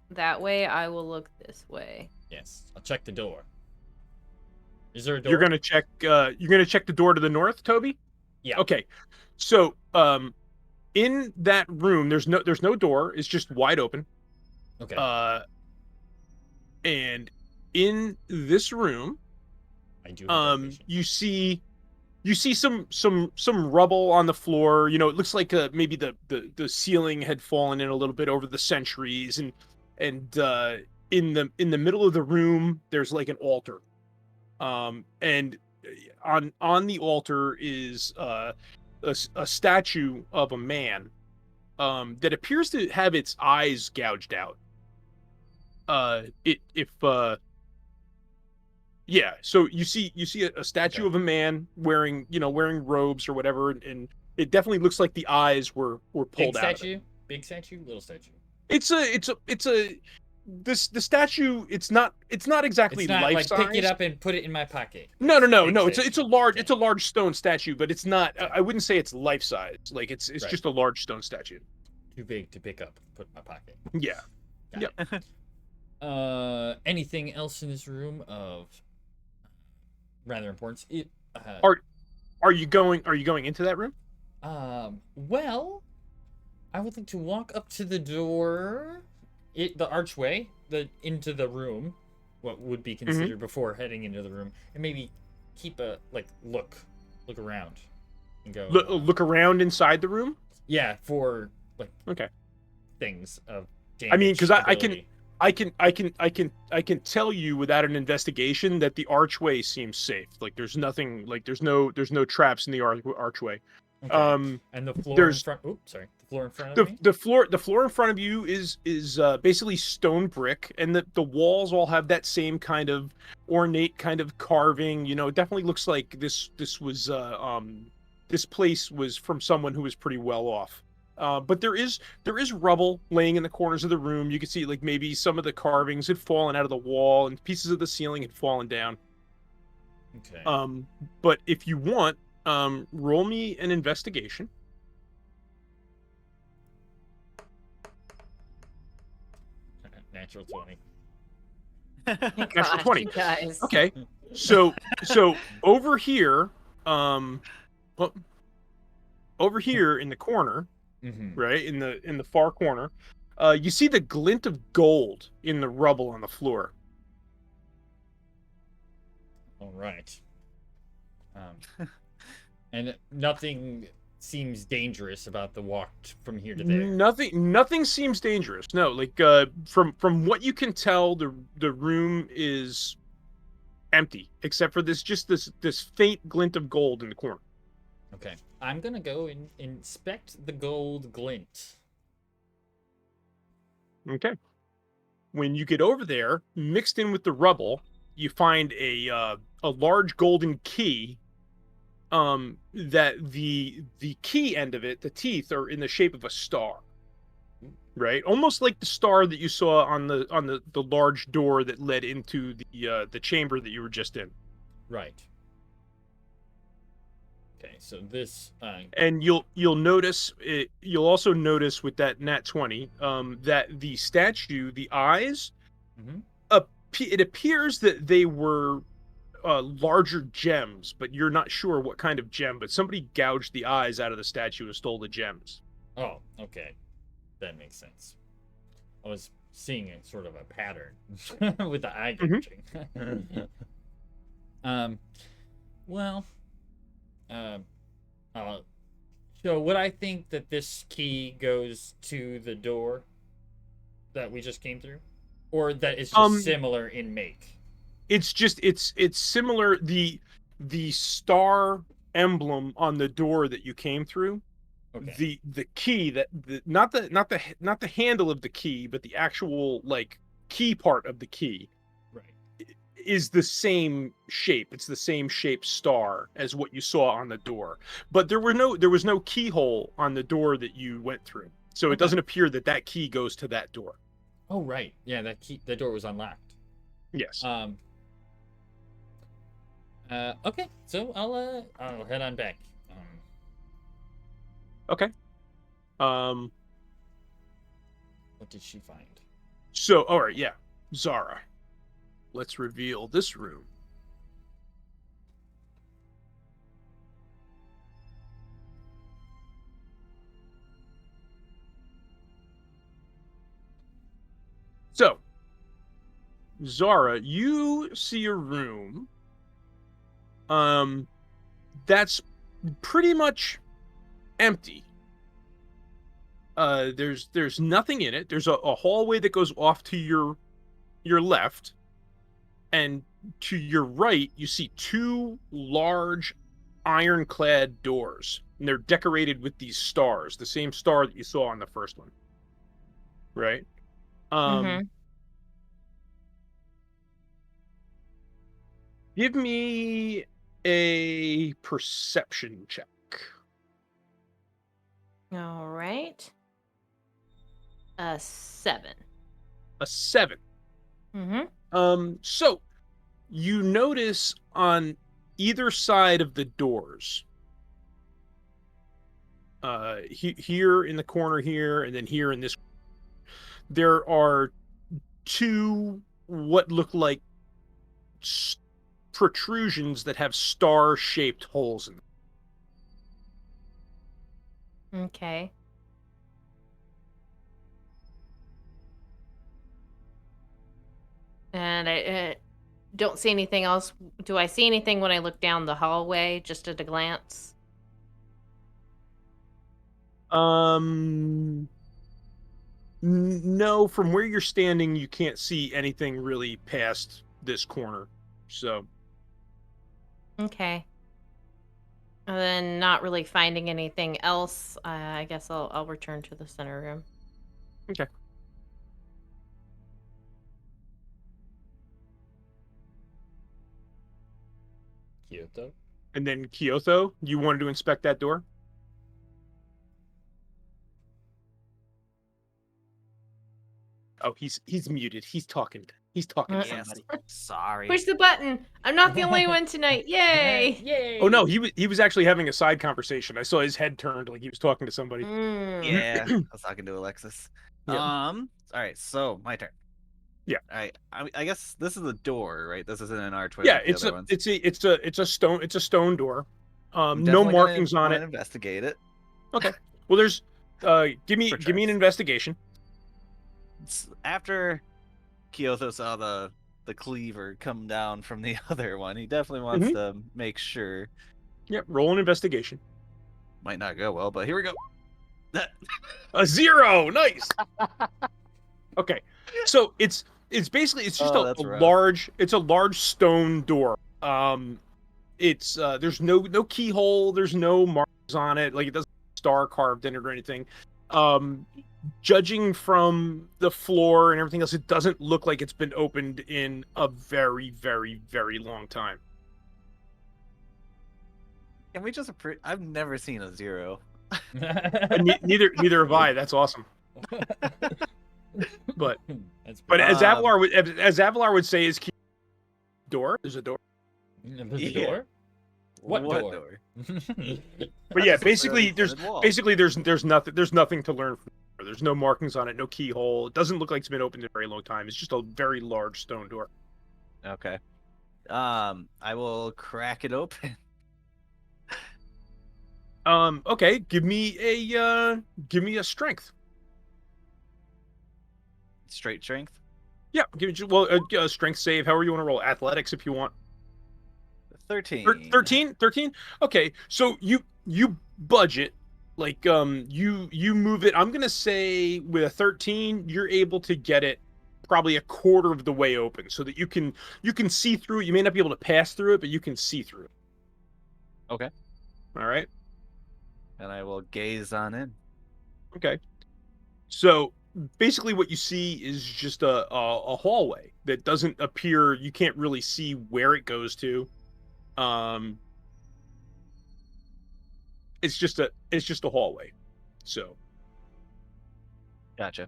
way, I will look this way. Yes, I'll check the door. Is there a door? You're gonna check the door to the north, Toby? Yeah. Okay. So in that room, there's no door. It's just wide open. Okay. And in this room, I do have that vision. you see some rubble on the floor. It looks like maybe the ceiling had fallen in a little bit over the centuries, and in the middle of the room there's like an altar. And on the altar is a statue of a man that appears to have its eyes gouged out. Yeah, so you see a statue of a man wearing robes or whatever, and it definitely looks like the eyes were pulled Big out. statue? Big statue? Little statue? The statue. It's not exactly It's not life like size. pick it up and put it in my pocket. No. Big It's a large stone statue, but it's not. I wouldn't say it's life size. Like it's Right. just a large stone statue. Too big to pick up, put in my pocket. Yeah. Got it. Anything else in this room of rather importance? Are you going into that room? Well, I would like to walk up to the door, the archway, into the room, what would be considered before heading into the room, and maybe keep a look around, and go Look around inside the room. yeah, for Okay. things of I mean, because damage, I can tell you without an investigation that the archway seems safe. Like there's nothing. Like there's no traps in the archway. ability. Okay. And the floor there's- in front. Oops, sorry. The floor in front of me. The floor in front of you is basically stone brick, and the walls all have that same kind of ornate kind of carving. It definitely looks like this was this place was from someone who was pretty well off. But there is rubble laying in the corners of the room. You can see like maybe some of the carvings had fallen out of the wall, and pieces of the ceiling had fallen down. Okay. But if you want, roll me an investigation. Natural 20. Natural 20. You guys. Okay. So over here, over here in the corner, Mm-hmm. right in the far corner, You see the glint of gold in the rubble on the floor. All right. And nothing seems dangerous about the walk from here to there. Nothing seems dangerous. No, like from what you can tell, the room is empty except for this faint glint of gold in the corner. Okay. I'm gonna go and inspect the gold glint. Okay. When you get over there, mixed in with the rubble, you find a large golden key. That the key end of it, the teeth, are in the shape of a star. Right, almost like the star that you saw on the large door that led into the chamber that you were just in. Right. Okay, so this. And you'll notice it. You'll also notice with that nat 20, that the statue, the eyes, it appears that they were larger gems, but you're not sure what kind of gem. But somebody gouged the eyes out of the statue and stole the gems. Oh, okay. That makes sense. I was seeing a sort of a pattern with the eye gouging. Well, so would I think that this key goes to the door that we just came through, or that it's just similar in make? It's similar. The star emblem on the door that you came through. Okay. The key not the handle of the key, but the actual like key part of the key, right, is the same shape. It's the same shape star as what you saw on the door. But there was no keyhole on the door that you went through, so it doesn't appear that key goes to that door. Oh right, yeah, the door was unlocked. Yes. Okay, so I'll head on back. Okay. What did she find? So, all right, yeah, Zara. Let's reveal this room. So, Zara, you see a room that's pretty much empty. There's nothing in it. There's a hallway that goes off to your left, and to your right you see two large ironclad doors, and they're decorated with these stars, the same star that you saw on the first one. Right? Give me a perception check. All right. A 7. A 7. So you notice on either side of the doors, here in the corner here, and then here in this, there are two what look like protrusions that have star-shaped holes in them. Okay. And I don't see anything else. Do I see anything when I look down the hallway, just at a glance? No, from where you're standing, you can't see anything really past this corner. So. Okay. And then not really finding anything else, I guess I'll return to the center room. Okay. Kyoto. And then Kyoto, you wanted to inspect that door? Oh, he's muted. He's talking. He's talking to Yes, somebody. sorry. Push the button. I'm not the only one tonight. Yay! Yay! Oh no, he was actually having a side conversation. I saw his head turned like he was talking to somebody. Yeah, I was talking to Alexis. Yeah. All right, so my turn. Yeah. All right. I guess this is a door, right? This isn't an archway. Yeah, like the it's other a ones. it's a stone door. I'm No definitely markings on wanna it. Investigate it. Okay. Well, there's give me an investigation. After Kyoto saw the cleaver come down from the other one, he definitely wants Mhm. to make sure. Yep. Roll an investigation. Might not go well, but here we go. A 0. Nice. Okay. So it's basically it's just Oh, a that's rough. large stone door. It's there's no keyhole, there's no marks on it, like it doesn't have a star carved in it or anything. Um Judging from the floor and everything else, it doesn't look like it's been opened in a very, very, very long time. Can we just I've never seen a 0. Neither have I. That's awesome. But That's but pretty- as Avalar would say, is key door. There's a door. There's a Yeah. door? What door? But yeah, That's just a basically tinted wall. there's nothing to learn from there. There's no markings on it, no keyhole. It doesn't look like it's been opened in a very long time. It's just a very large stone door. Okay. I will crack it open. Okay, give me a strength. Straight strength. Yeah, give me a strength save. However you want to roll. Athletics if you want. 13. 13. Okay, so you budget like you move it. I'm gonna say with a 13, you're able to get it probably a quarter of the way open, so that you can see through it. You may not be able to pass through it, but you can see through it. Okay. All right. And I will gaze on in. Okay. So basically, what you see is just a hallway that doesn't appear. You can't really see where it goes to. It's just a hallway. So Gotcha.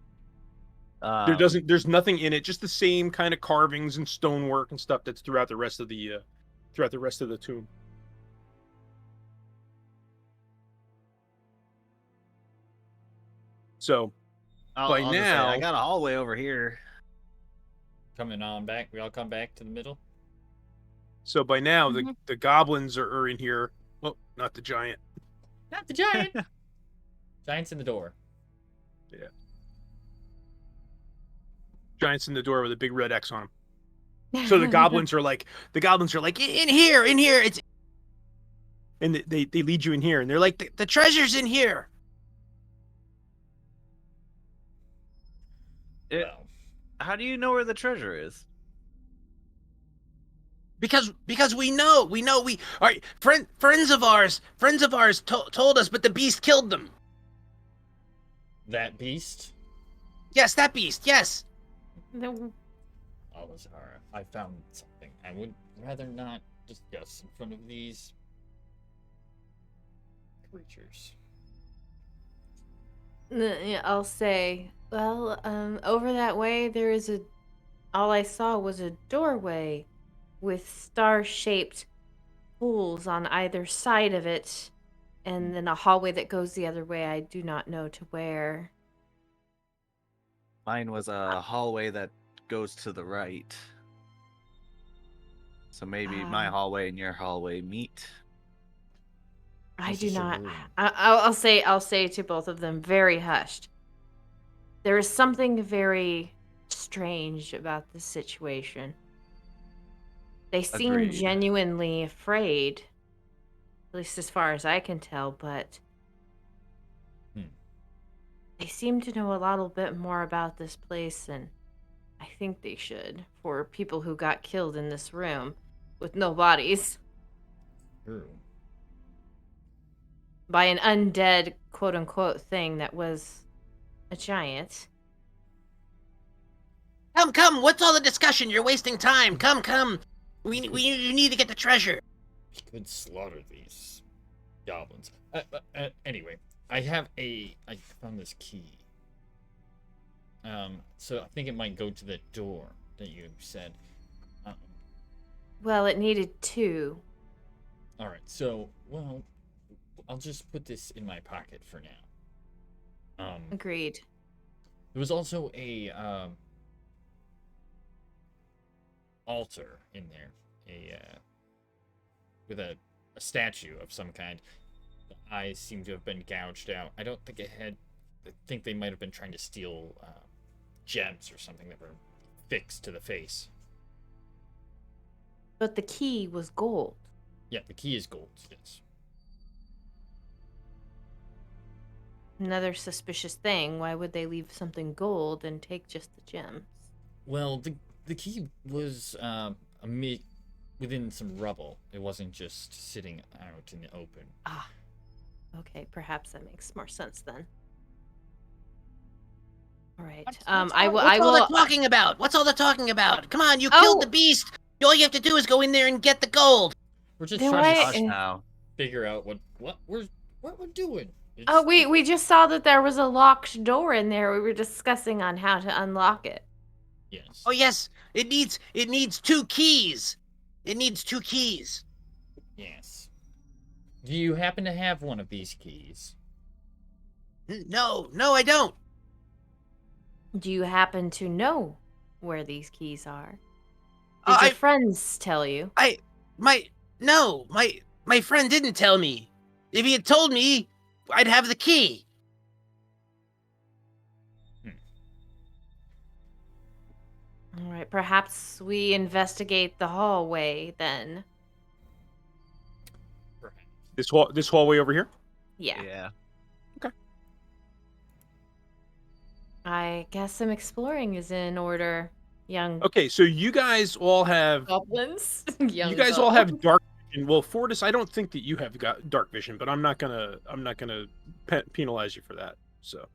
there's nothing in it. Just the same kind of carvings and stonework and stuff that's throughout the rest of the tomb. So by I'll just say, now, I got a hallway over here. Coming on back. We all come back to the middle. the goblins are in here. Well, not the giant. Not the giant. Giant's in the door. Yeah. Giant's in the door with a big red X on him. So the goblins are like in here. It's and they lead you in here, and they're like the treasure's in here. Well, How do you know where the treasure is? Because we know we all right, friends of ours told us, but the beast killed them. that beast. Yes, that beast. Yes. No. Alazar, I found something I would rather not discuss in front of these creatures. Yeah, I'll say, well, over that way there is all I saw was a doorway with star-shaped holes on either side of it, and then a hallway that goes the other way. I do not know to where. Mine was a hallway that goes to the right. So maybe my hallway and your hallway meet. I This do is a not. room. I'll say to both of them, very hushed. There is something very strange about this situation. They seem Agreed. genuinely afraid, at least as far as I can tell, but they seem to know a little bit more about this place than I think they should for people who got killed in this room with no bodies True. by an undead quote unquote thing that was a giant. Come. What's all the discussion? You're wasting time. Come. You need to get the treasure. We could slaughter these goblins. Anyway, I found this key. So I think it might go to the door that you said. Well, it needed two. All right. So, well, I'll just put this in my pocket for now. Agreed. There was also a altar in there, with a statue of some kind. The eyes seem to have been gouged out. I don't think it had. I think they might have been trying to steal gems or something that were fixed to the face. But the key was gold. Yeah, the key is gold. Yes. Another suspicious thing. Why would they leave something gold and take just the gems? Well, the key was within some rubble. It wasn't just sitting out in the open. Ah, okay. Perhaps that makes more sense then. All right. I will. What's all the talking about? What's all the talking about? Come on, you killed the beast. All you have to do is go in there and get the gold. We're just Then trying why- to Gosh, now. figure out what we're doing. Oh, we just saw that there was a locked door in there. We were discussing on how to unlock it. Yes. Oh yes, it needs 2 keys. It needs 2 keys. Yes. Do you happen to have one of these keys? No, I don't. Do you happen to know where these keys are? Did I- your friends tell you? My friend didn't tell me. If he had told me, I'd have the key. All right. Perhaps we investigate the hallway then. Perhaps. This hallway over here. Yeah. Yeah. I guess some exploring is in order, young Okay, so you guys all have goblins. you guys all have dark vision. Well, Fortis, I don't think that you have got dark vision, but I'm not gonna penalize you for that. So,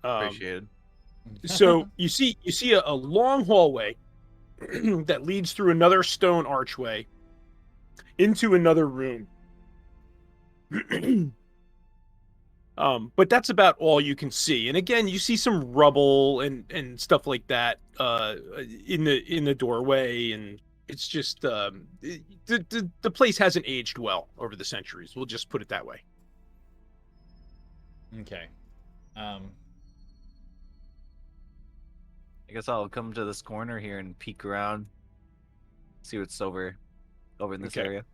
Appreciated. so you see a long hallway that leads through another stone archway into another room. But that's about all you can see. And again, you see some rubble and stuff like that in the doorway, and it's just the place hasn't aged well over the centuries. We'll just put it that way. Okay. I guess I'll come to this corner here and peek around, see what's over in this Okay. area.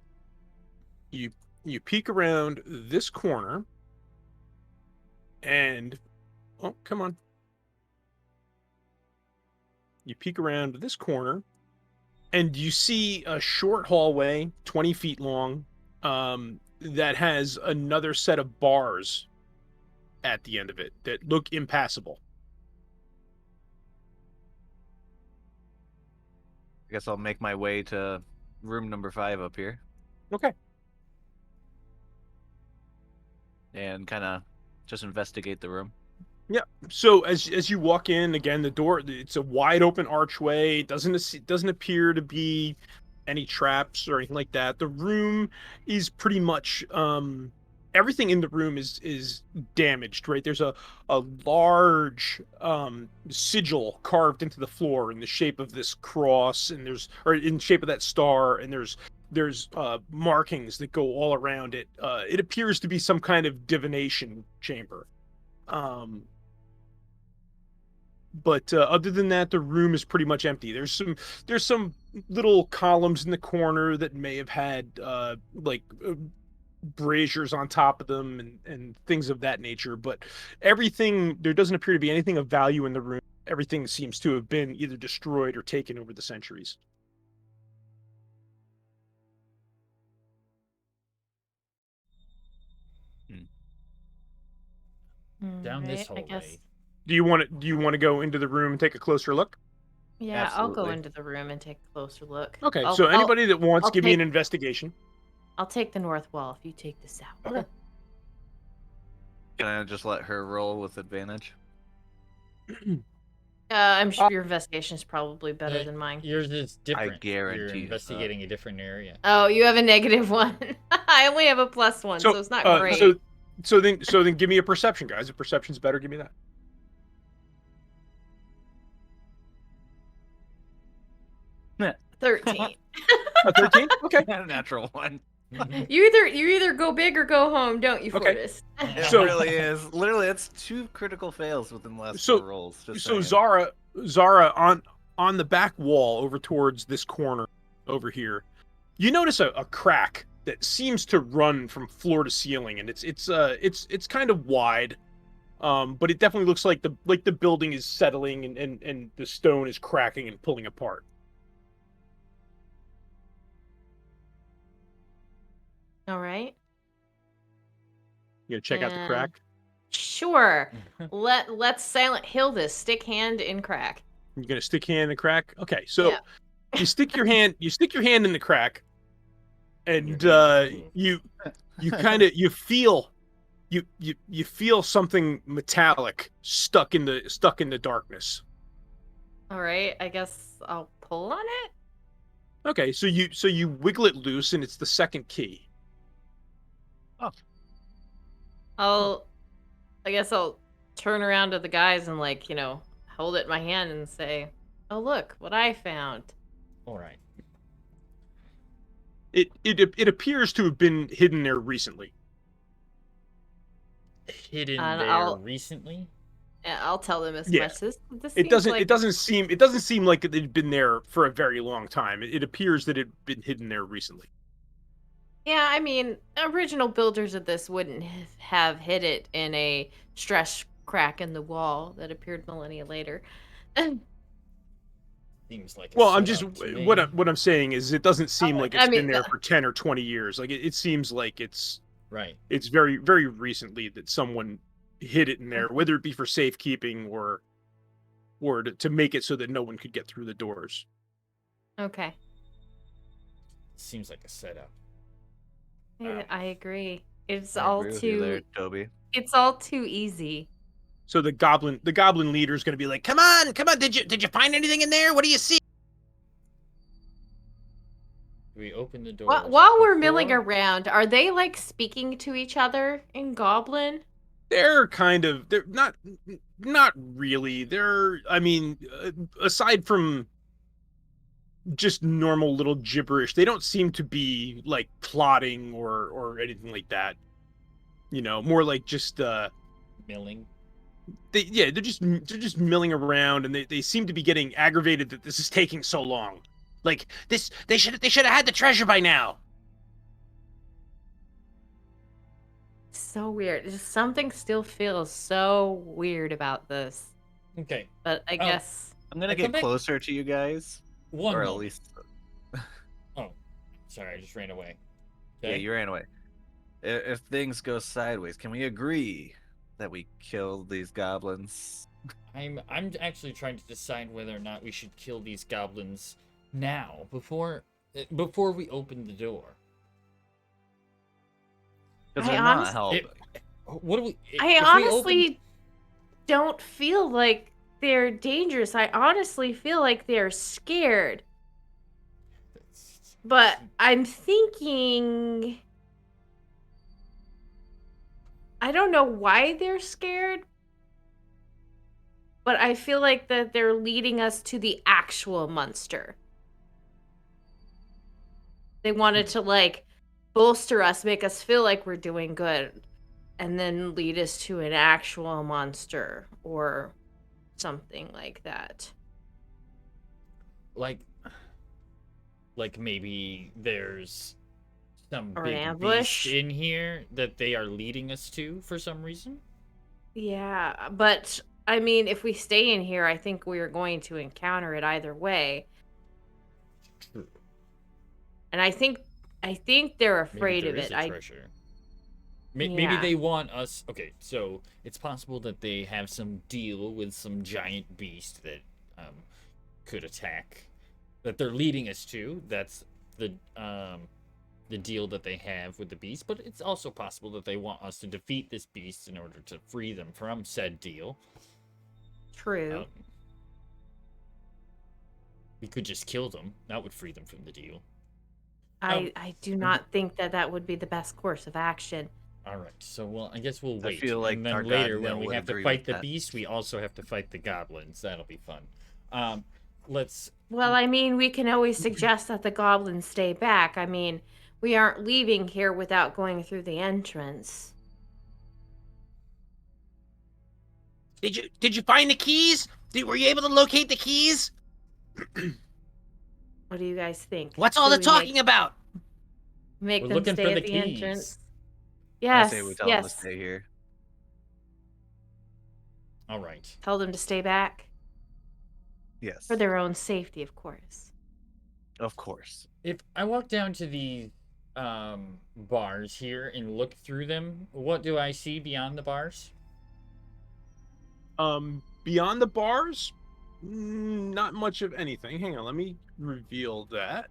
You peek around this corner, and oh, come on. You peek around this corner, and you see a short hallway, 20 feet long, that has another set of bars at the end of it that look impassable. I guess I'll make my way to room number 5 up here Okay. and kind of just investigate the room. So as you walk in, again, the door, it's a wide open archway. It doesn't appear to be any traps or anything like that. The room is pretty much everything in the room is damaged, right? There's a large sigil carved into the floor in the shape of this cross, and or in shape of that star, and there's markings that go all around it. It appears to be some kind of divination chamber. But other than that, the room is pretty much empty. There's some little columns in the corner that may have had braziers on top of them and things of that nature. But everything, there doesn't appear to be anything of value in the room. Everything seems to have been either destroyed or taken over the centuries. Down this Alright, I guess- hallway. Do you want to go into the room and take a closer look? Yeah, I'll go Absolutely. into the room and take a closer look. Okay, I'll- so I'll- anybody that wants, I'll give me an take- investigation. I'll take the north wall if you take the south. Okay. Can I just let her roll with advantage? I'm sure your investigation is probably better Uh, than mine. Yours is different. guarantee You're it's not. investigating a different area. Oh, you have a -1. I only have a +1, so it's not great. So then give me a perception, guys. If perception's better, give me that. 13. A 13? Okay. Natural one. You either go big or go home, don't you, Okay. Fortis? It So- really is. Literally, it's 2 critical fails within the last So- 4 rolls. Just So saying. Zara on the back wall over towards this corner over here, you notice a crack that seems to run from floor to ceiling, and it's kind of wide. But it definitely looks like the building is settling and the stone is cracking and pulling apart. All right. You gonna check out the And crack? sure. Let's Silent Hill this. Stick hand in crack. You're gonna stick your hand in the crack? Okay, so Yeah. you stick your hand in the crack, and you kind of you feel something metallic stuck in the darkness. All right. I guess I'll pull on it. Okay, so you wiggle it loose, and it's the second key. I guess I'll turn around to the guys and hold it in my hand and say, "Oh, look what I found." All right. It appears to have been hidden there recently. Hidden And there recently? I'll tell them as Yeah. much. This It seems doesn't seem like it had been there for a very long time. It appears that it had been hidden there recently. Yeah, I mean, original builders of this wouldn't have hid it in a stress crack in the wall that appeared millennia later. Seems like a Well, I'm just setup to me. what I'm saying is it doesn't seem like it's I been mean, there for 10 or 20 years. Like it seems like it's Right. very very recently that someone hid it in there, whether it be for safekeeping or to make it so that no one could get through the doors. Okay. Seems like a setup. I agree. It's I all agree with you there, too Toby. it's all too easy. So the goblin leader is going to be like, "Come on, did you find anything in there? What do you see?" We open the door. While we're milling around, are they speaking to each other in Goblin? They're not really. I mean, aside from just normal little gibberish, they don't seem to be plotting or anything like that. More like just milling. they're just milling around, and they seem to be getting aggravated that this is taking so long. Like this, they should have had the treasure by now. So weird. Just something still feels so weird about this. Okay. But I guess I'm gonna get closer to you guys. One or at moment. least. Oh, sorry, I just ran away. Yeah, you ran away. If things go sideways, can we agree that we kill these goblins? I'm actually trying to decide whether or not we should kill these goblins now before we open the door. Because I they're not honest- helping. What do we? I if we honestly don't feel like they're dangerous. I honestly feel like they're scared. But I'm thinking, I don't know why they're scared, but I feel like that they're leading us to the actual monster. They wanted to bolster us, make us feel like we're doing good, and then lead us to an actual monster or something like that. Like maybe there's some Or an big ambush? beast in here that they are leading us to for some reason. Yeah, but I mean, if we stay in here, I think we are going to encounter it either way. True. And I think they're afraid Maybe of there is it. a treasure. Maybe Yeah. they want us. Okay, so it's possible that they have some deal with some giant beast that could attack. That they're leading us to. That's the deal that they have with the beast. But it's also possible that they want us to defeat this beast in order to free them from said deal. True. We could just kill them. That would free them from the deal. I do not think that would be the best course of action. All right. So, well, I guess we'll I wait. feel like and then our god later, Nil when we would have to agree fight with the that. beast, we also have to fight the goblins. That'll be fun. Let's. Well, I mean, we can always suggest that the goblins stay back. I mean, we aren't leaving here without going through the entrance. Did you find the keys? Were you able to locate the keys? What do you guys think? What's all Do the we talking about? Make We're them looking stay for at the the keys. entrance. I Yes, say we tell them to yes. stay here. All right. Tell them to stay back Yes. for their own safety, of course. Of course. If I walk down to the bars here and look through them, what do I see beyond the bars? Beyond the bars, not much of anything. Hang on, let me reveal that.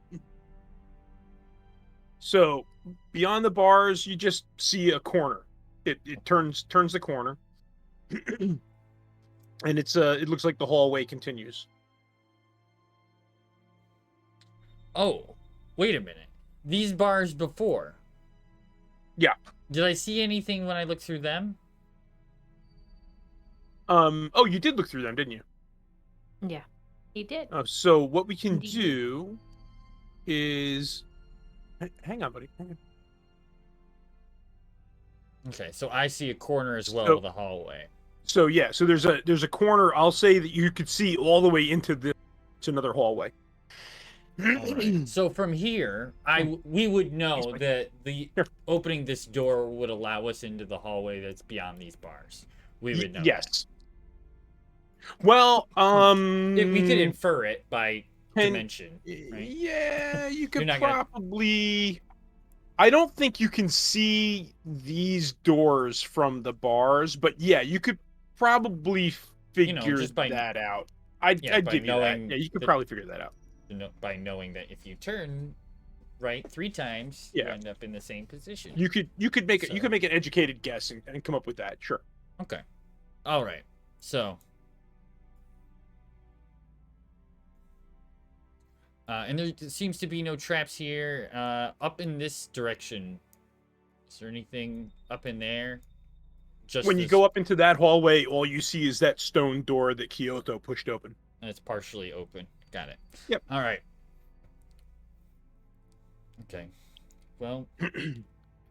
So, beyond the bars, you just see a corner. It turns the corner, and it looks like the hallway continues. Oh, wait a minute. These bars before. Yeah. Did I see anything when I looked through them? Oh, you did look through them, didn't you? Yeah, he did. So what we can Indeed. do is, hang on, buddy. Hang on. Okay, so I see a corner as well So- of the hallway. So yeah, so there's a corner. I'll say that you could see all the way into another hallway. All right. So from here, we would know Please, that the Here. opening this door would allow us into the hallway that's beyond these bars. We would know. Yes. Well, We could infer it by can- dimension, right? Yeah, you could not gonna- probably. I don't think you can see these doors from the bars, but yeah, you could probably figure just by- that out. I'd Yeah, by give you that. knowing Yeah, you could that- probably figure that out. By knowing that if you turn right 3 times, you Yeah. end up in the same position. You could make So- you could make an educated guess and come up with that. Sure. Okay. All right. So. And there seems to be no traps here. Up in this direction. Is there anything up in there? Just When you this- go up into that hallway, all you see is that stone door that Kyoto pushed open. And it's partially open. Got it. Yep. All right. Okay. Well,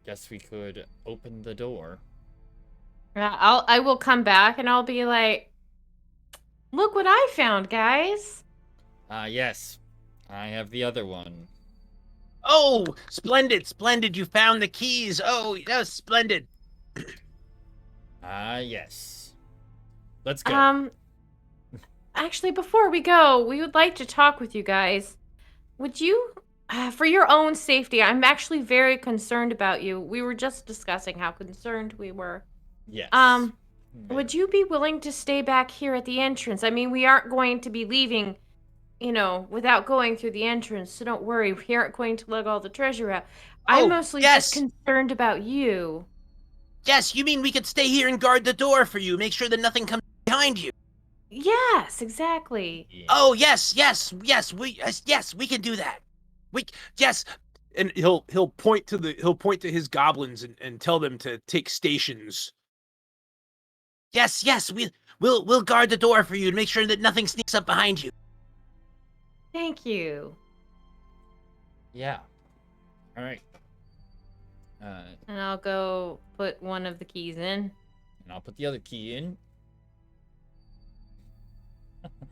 guess we could open the door. Yeah, I will come back and I'll be like, look what I found, guys. Yes. I have the other one. Oh, splendid, splendid! You found the keys. Oh, that was splendid. Yes. Let's go. Actually, before we go, we would like to talk with you guys. Would you, for your own safety, I'm actually very concerned about you. We were just discussing how concerned we were. Yes. Would you be willing to stay back here at the entrance? I mean, we aren't going to be leaving, without going through the entrance, so don't worry. We aren't going to lug all the treasure out. I'm Oh, mostly yes. just concerned about you. Yes, you mean we could stay here and guard the door for you, make sure that nothing comes behind you. Yes, exactly. Yeah. Oh, yes, we can do that. Yes, And he'll point to his goblins and tell them to take stations. yes, we'll guard the door for you to make sure that nothing sneaks up behind you. Thank you. Yeah. All right. And I'll go put one of the keys in. And I'll put the other key in.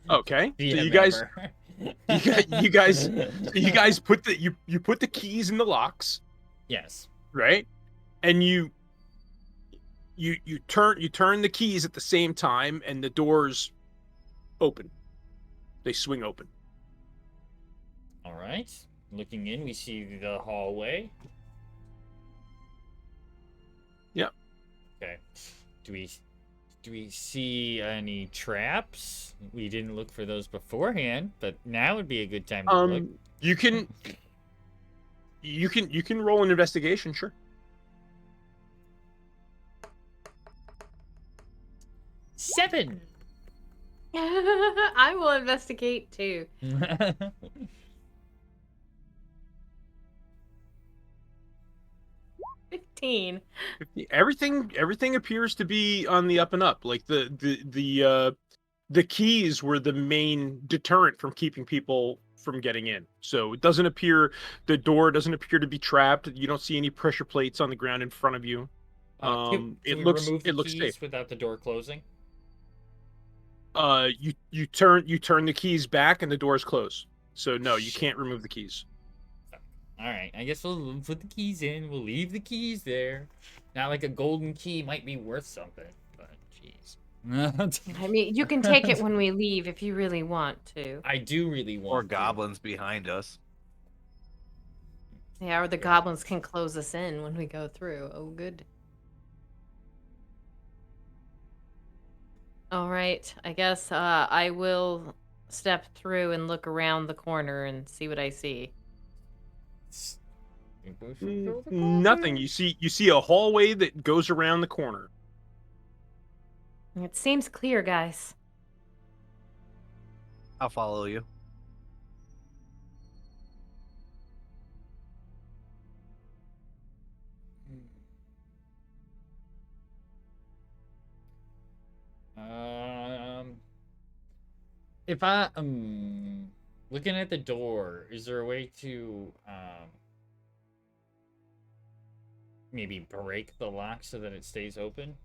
Okay. So Via you guys member. you guys put the keys in the locks, Yes. right? And you turn the keys at the same time and the doors open. They swing open. All right. Looking in, we see the hallway. Yep. Okay. Do we see any traps? We didn't look for those beforehand, but now would be a good time to look. You can roll an investigation, sure. 7. I will investigate too. 15. Everything appears to be on the up and up. Like the keys were the main deterrent from keeping people from getting in. So the door doesn't appear to be trapped. You don't see any pressure plates on the ground in front of you. Can It we looks- remove the it looks keys safe. without the door closing? You turn the keys back and the doors close. So no, you can't remove the keys. All right, I guess we'll put the keys in. We'll leave the keys there. Not like a golden key might be worth something, but jeez. I mean, you can take it when we leave if you really want to. I do really want Or to. goblins behind us. Yeah, or the goblins can close us in when we go through. Oh, good. All right. I guess I will step through and look around the corner and see what I see. Think we should go to the Nothing. coffee? You see a hallway that goes around the corner. It seems clear, guys. I'll follow you. If I looking at the door, is there a way to maybe break the lock so that it stays open?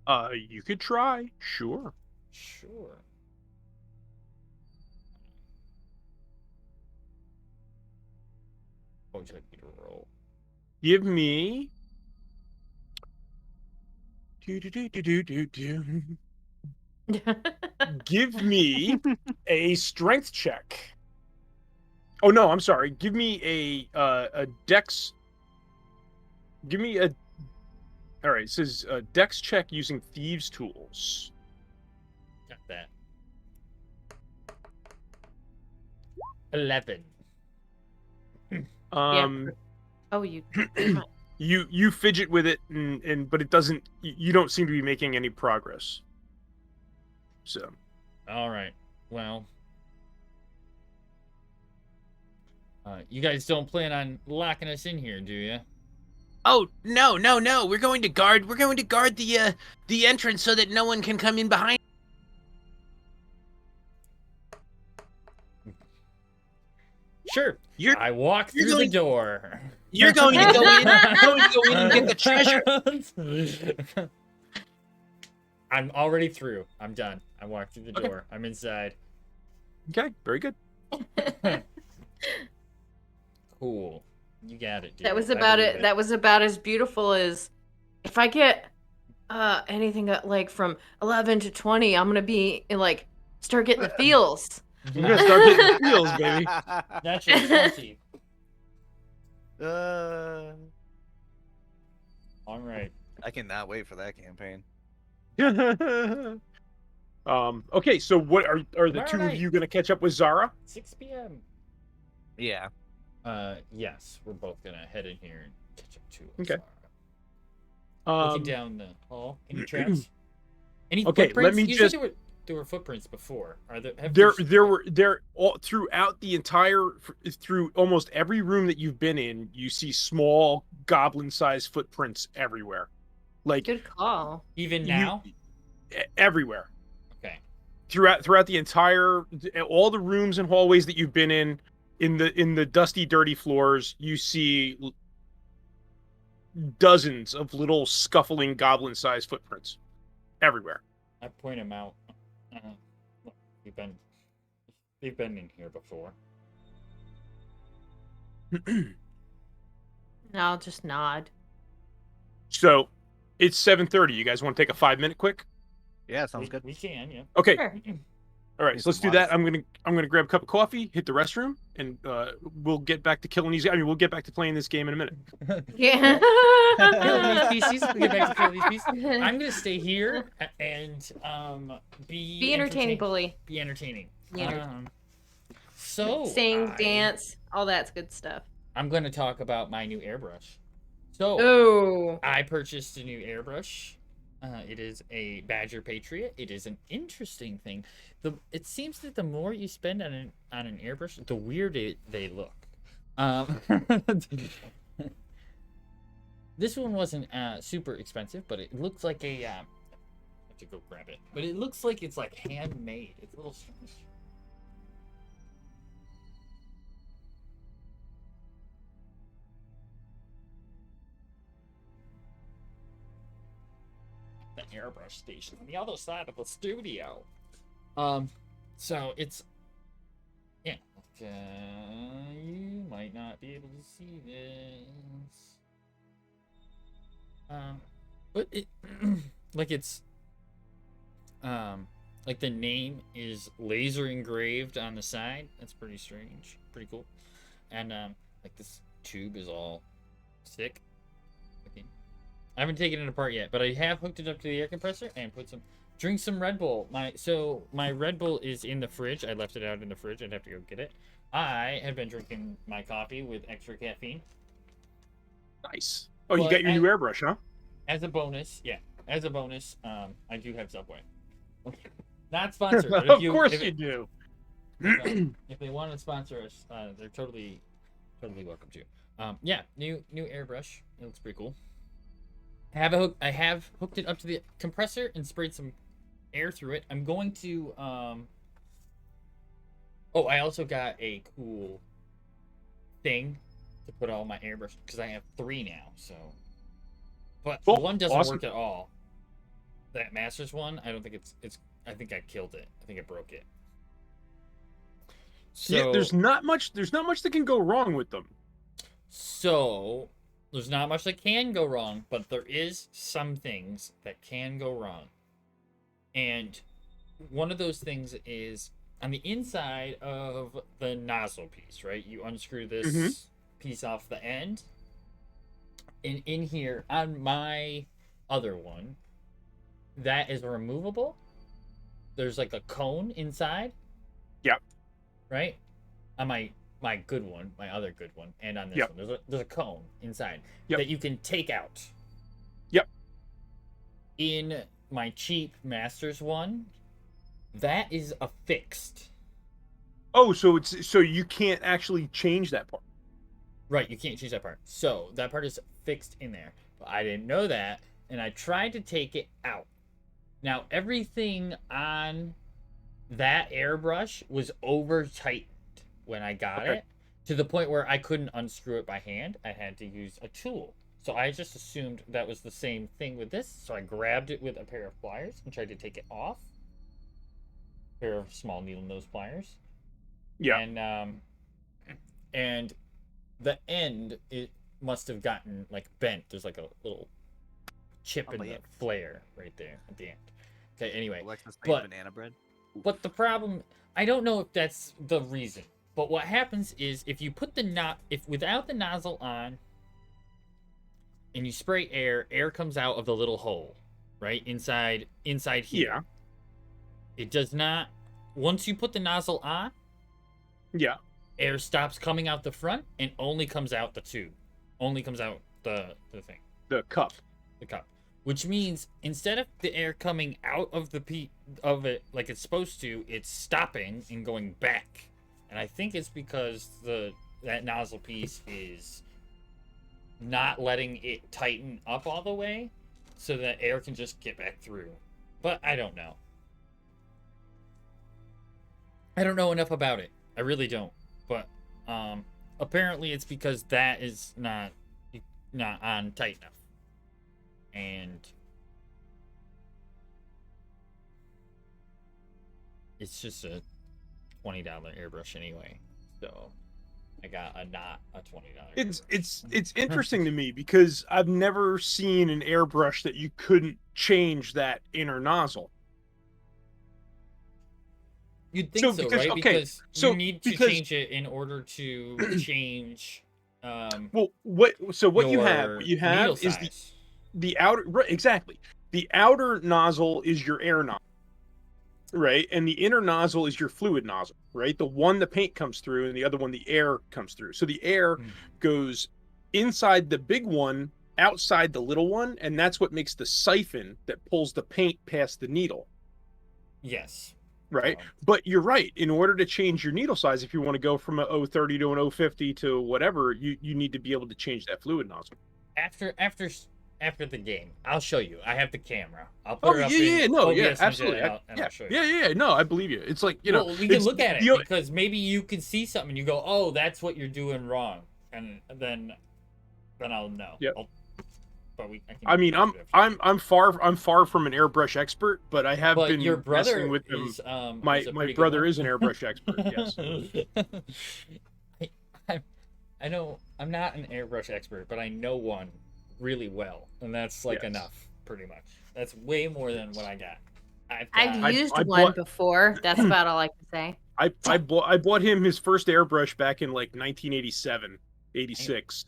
You could try. Sure. Sure. What would you like me to roll? Give me. Do. Give me a strength check. Oh no, I'm sorry. Give me a dex. Give me a. All right, it says dex check using thieves' tools. Got that. 11. Oh, you. You fidget with it and but it doesn't. You don't seem to be making any progress. So. All right. Well, you guys don't plan on locking us in here, do you? Oh, no. We're going to guard the entrance so that no one can come in behind. Sure. You're I walk you're through the going- door. You're going to go in. You're going to go in and get the treasure. I'm already through. I'm done. I walked through the Okay. door. I'm inside. Okay, very good. Cool. You got it, dude. That was I about believe it. That was about as beautiful as if I get anything like from 11 to 20, I'm gonna be like start getting the feels. You're gonna start getting the feels, baby. Natural 20. All right. I cannot wait for that campaign. Okay, so what are the Tomorrow two of night. you gonna catch up with Zara? 6 p.m. Yeah. Yes, we're both gonna head in here and catch up to Okay. Zara. Looking down the hall. Any traps? Any Okay, let footprints? me You just- said there were footprints before. Are there? There all throughout the entire through almost every room that you've been in, you see small goblin-sized footprints everywhere, like Good call. Even you- now? everywhere Okay. throughout the entire all the rooms and hallways that you've been in the dusty, dirty floors. You see dozens of little scuffling goblin-sized footprints everywhere. I point them out. Look, they've been in here before. I'll just nod. So it's 7:30. You guys want to take a 5-minute quick? Yeah, sounds good. We can, yeah. Okay. Sure. All right, Need so let's some do that. water. I'm gonna grab a cup of coffee, hit the restroom, and we'll get back to killing these. I mean, we'll get back to playing this game in a minute. Yeah. Killing these species. We'll get back to killing these species. I'm gonna stay here and Be entertaining, bully. Be entertaining. Be entertaining. So Sing, dance, all that's good stuff. I'm gonna talk about my new airbrush. So Oh. I purchased a new airbrush. It is a Badger Patriot. It is an interesting thing. It seems that the more you spend on an airbrush, the weirder they look. This one wasn't super expensive, but it looks like a. I have to go grab it, but it looks like it's like handmade. It's a little strange. The airbrush station on the other side of the studio. So it's yeah. You might not be able to see this. But it like it's like the name is laser engraved on the side. That's pretty strange. Pretty cool. And like this tube is all sick looking. I haven't taken it apart yet, but I have hooked it up to the air compressor and drink some Red Bull. My Red Bull is in the fridge. I left it out in the fridge. I'd have to go get it. I have been drinking my coffee with extra caffeine. Nice. Oh, you got your new airbrush, huh? As a bonus, yeah. As a bonus, I do have Subway. Not sponsored. But Of course you do. If they want to sponsor us, they're totally welcome to. Yeah, new airbrush. It looks pretty cool. I have hooked it up to the compressor and sprayed some air through it. I'm going to Oh, I also got a cool thing to put all my airbrush because I have 3 now. So, but one doesn't work at all. That Masters one, I don't think it's. I think I killed it. I think I broke it. So yeah, there's not much that can go wrong with them. So there's not much that can go wrong, but there is some things that can go wrong. And one of those things is on the inside of the nozzle piece, right? You unscrew this piece off the end. And in here, on my other one, that is removable. There's like a cone inside. Yep. Right? On my good one, my other good one, and on this one, there's a cone inside that you can take out. Yep. In my cheap Masters one, that is affixed. Oh, so you can't actually change that part. Right, you can't change that part. So that part is fixed in there. But I didn't know that, and I tried to take it out. Now everything on that airbrush was over tightened when I got it, to the point where I couldn't unscrew it by hand. I had to use a tool. So I just assumed that was the same thing with this. So I grabbed it with a pair of pliers and tried to take it off. A pair of small needle nose pliers. Yeah. And the end, it must have gotten like bent. There's like a little chip in the flare right there at the end. Okay, anyway. Alexis made banana bread. But the problem, I don't know if that's the reason. But what happens is if you put without the nozzle on and you spray air comes out of the little hole, right? Inside here. Yeah. It does not, once you put the nozzle on, yeah, air stops coming out the front and only comes out the tube. Only comes out the thing. The cup. The cup. Which means instead of the air coming out of of it like it's supposed to, it's stopping and going back. And I think it's because that nozzle piece is not letting it tighten up all the way so that air can just get back through. But I don't know. I don't know enough about it. I really don't. But apparently it's because that is not on tight enough. And it's just a $20 airbrush anyway. So I got a $20. It's interesting to me because I've never seen an airbrush that you couldn't change that inner nozzle. You'd think so, right? Because you need to change it in order to change. Well, what you have is the outer, right, exactly. The outer nozzle is your air nozzle, right? And the inner nozzle is your fluid nozzle, right? The one the paint comes through and the other one the air comes through. So the air goes inside the big one, outside the little one, and that's what makes the siphon that pulls the paint past the needle. Yes. Right. But you're right. In order to change your needle size, if you want to go from a 030 to an 050 to whatever, you need to be able to change that fluid nozzle. After the game, I'll show you. I have the camera. I'll put it up in OBS absolutely. I'll show you. Yeah. No, I believe you. It's like, you know, we can look at it because maybe you can see something and you go, "Oh, that's what you're doing wrong," and then I'll know. Yeah. But I'm far from an airbrush expert, but I have been your brother messing with them. Is, my brother is an airbrush expert. Yes. I know I'm not an airbrush expert, but I know one really well, and that's enough, pretty much. That's way more than what I got. I've got used I one bought- before. That's about all I can say. I bought him his first airbrush back in like 1987, 86.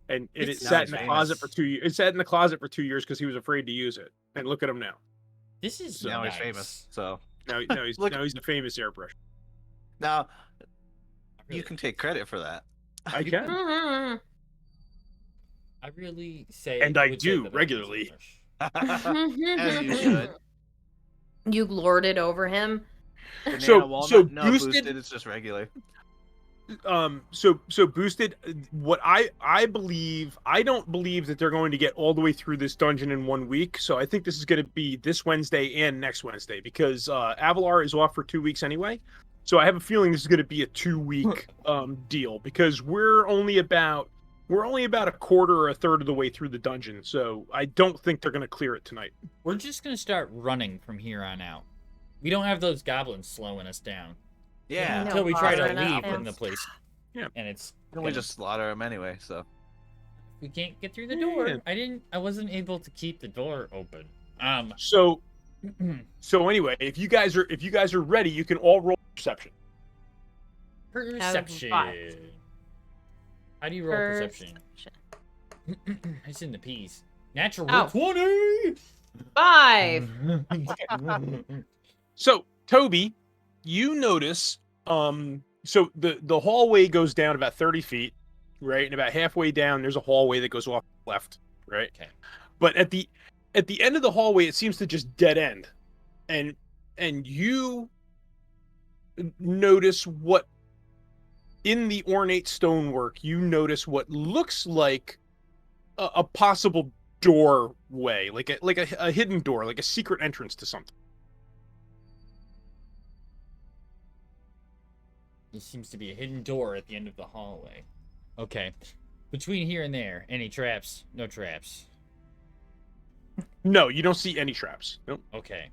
And it It's sat not in the famous. closet for 2 years. It sat in the closet for 2 years because he was afraid to use it. And look at him now. this is Now nice. he's famous. So Now he's Look- now he's a famous airbrush. now I you really- can take credit for that. I can. Mhm. I really say And I would say do that regularly. As you should. You lord it over him. Banana So walnut? No, boosted. It's just regular. So boosted. What I believe, I don't believe that they're going to get all the way through this dungeon in 1 week. So I think this is going to be this Wednesday and next Wednesday because Avalar is off for 2 weeks anyway. So I have a feeling this is going to be a 2 week deal because we're only about a quarter or a third of the way through the dungeon. So I don't think they're going to clear it tonight. We're just gonna start running from here on out. We don't have those goblins slowing us down Yeah. No until we try to bothering us, leave man. in the place. Yeah. And it's We gonna- just slaughter him anyway. So we can't get through the Yeah. door. I wasn't able to keep the door open. So anyway, if you guys are ready, you can all roll perception. Perception. five. How do you roll perception? It's in the P's. Natural Oh. 20. 5. So, Toby, you notice, so the hallway goes down about 30 feet, right? And about halfway down, there's a hallway that goes off left, right? Okay. But at the end of the hallway, it seems to just dead end, and you notice what in the ornate stonework, you notice what looks like a possible doorway, like a hidden door, like a secret entrance to something. There seems to be a hidden door at the end of the hallway. Okay. Between here and there, any traps? No traps. No, you don't see any traps. Nope. Okay.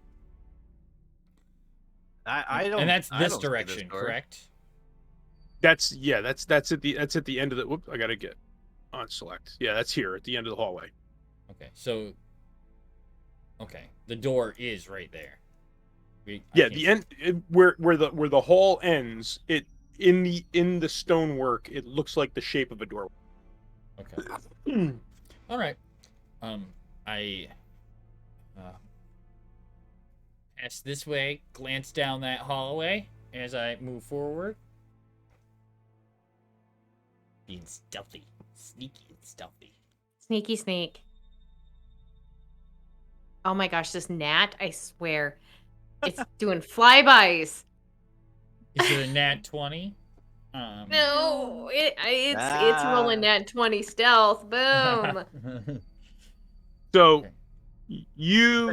I don't. And that's I this don't see direction, door. correct? That's at the end of the. Whoops, I gotta get on select. Yeah, that's here at the end of the hallway. Okay. So. Okay. The door is right there. I Yeah, can't the see- end where the hall ends. It in the stonework. It looks like the shape of a doorway. Okay. All right. I pass this way, glance down that hallway as I move forward. Being stealthy, sneaky and stealthy. Sneaky sneak. Oh my gosh, this gnat, I swear. It's doing flybys. Is it a nat 20? No, it's rolling nat 20 stealth. Boom. So Okay. you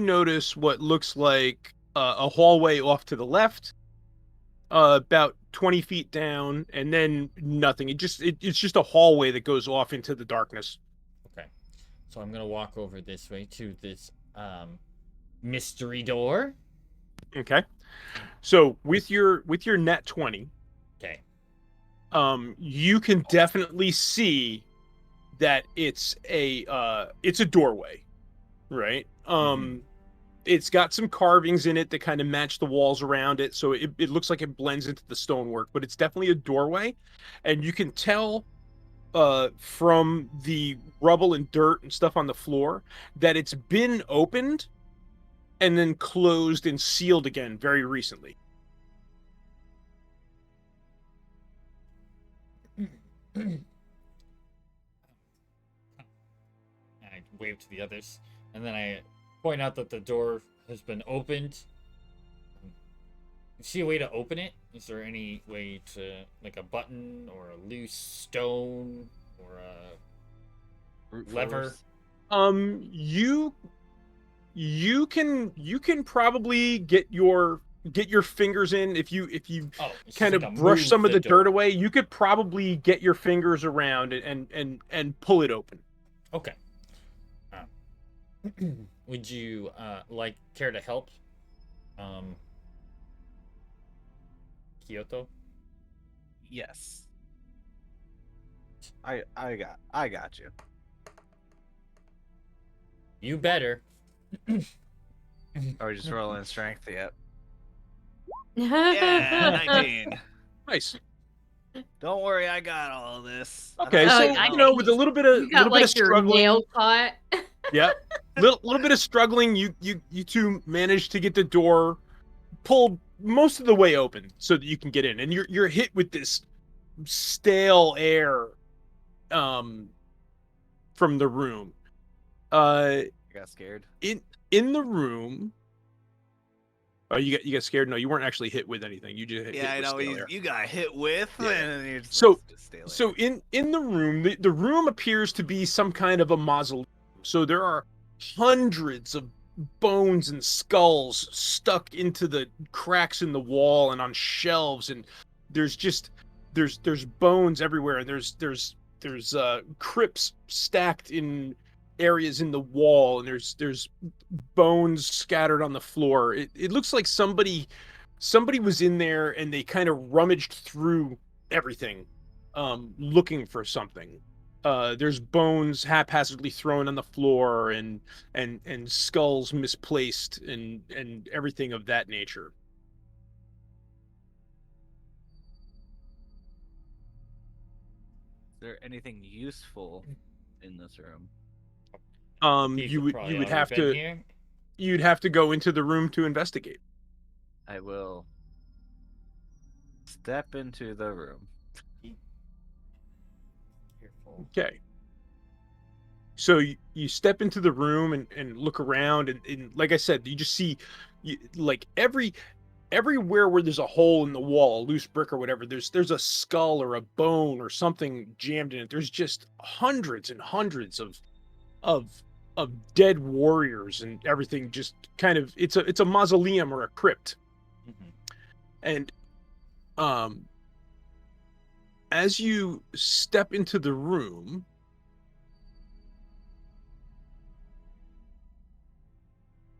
notice what looks like a hallway off to the left, about 20 feet down, and then nothing. It's just a hallway that goes off into the darkness. Okay. So I'm gonna walk over this way to this mystery door. Okay. So with your net 20, Okay. you can definitely see that it's a doorway, right? It's got some carvings in it that kind of match the walls around it, so it looks like it blends into the stonework, but it's definitely a doorway, and you can tell from the rubble and dirt and stuff on the floor that it's been opened and then closed and sealed again very recently. I wave to the others, and then I point out that the door has been opened. You see a way to open it? Is there any way to, like a button or a loose stone or a Brute lever? force. You can probably get your fingers in if you Oh, it's just kind like of a brush move some of the dirt door. away. You could probably get your fingers around it and pull it open. Okay. Would you like care to help? Kyoto? Yes. I got you. You better. Or we just rolling strength? Yep. Yeah, 19. Nice. Don't worry, I got all of this. I Okay, don't so need I you help. know, with a You got little bit of like your struggling. nail caught. Yep. Little bit of struggling. You two managed to get the door pulled most of the way open so that you can get in, and you're hit with this stale air, from the room. I got scared. In the room. Oh, you got scared? No, you weren't actually hit with anything. You just hit Yeah, I with know. stale air. You got hit with, Yeah. and then you're just So- like, just stay So in the room, the room appears to be some kind of a mausoleum. So there are hundreds of bones and skulls stuck into the cracks in the wall and on shelves, and there's just there's bones everywhere, and there's crypts stacked in areas in the wall, and there's bones scattered on the floor. It looks like somebody was in there and they kind of rummaged through everything, looking for something. There's bones haphazardly thrown on the floor, and skulls misplaced, and everything of that nature. Is there anything useful in this room? Thieves You have would probably you would already have been to here. you'd have to go into the room to investigate. I will step into the room. Careful. Okay. So you step into the room and look around, and like I said, you just see like everywhere where there's a hole in the wall, a loose brick or whatever, there's a skull or a bone or something jammed in it. There's just hundreds and hundreds of dead warriors and everything, just kind of it's a mausoleum or a crypt. Mhm. And as you step into the room,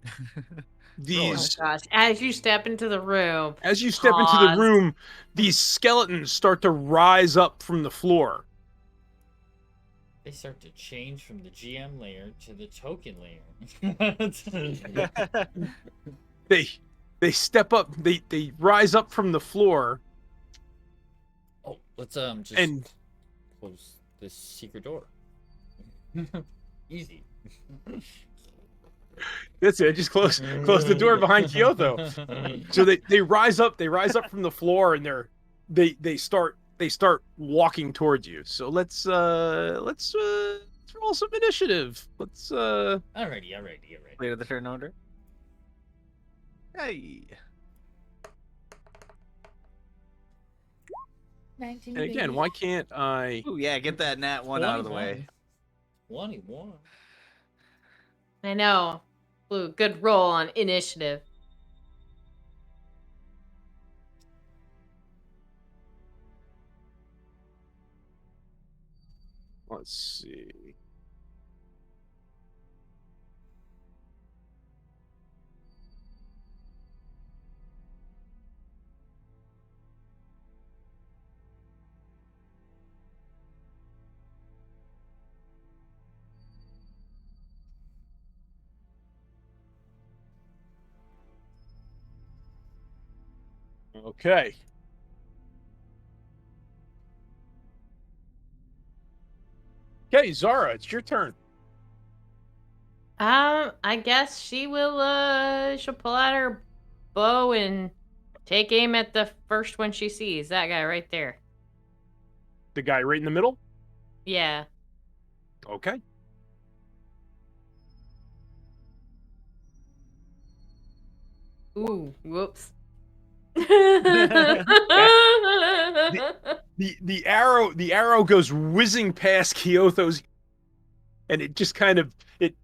Oh these gosh! As you step into the room, as you step into the pause. room, these skeletons start to rise up from the floor. They start to change from the GM layer to the token layer. They step up, they rise up from the floor, Oh, let's just and close this secret door. Easy. that's it. Just close the door behind Kyoto. So they rise up from the floor, and they start walking towards you. So let's roll some initiative. Alrighty. Later the turn order. Hey. 19, And again, baby. why can't I? Ooh, yeah, get that nat one out of the way. 21. I know. Blue, good roll on initiative. Let's see. Okay. Okay, Zara, it's your turn. I guess she'll pull out her bow and take aim at the first one she sees. That guy right there. The guy right in the middle. Yeah. Okay. Ooh, whoops. The arrow goes whizzing past Kyoto's, and it just kind of it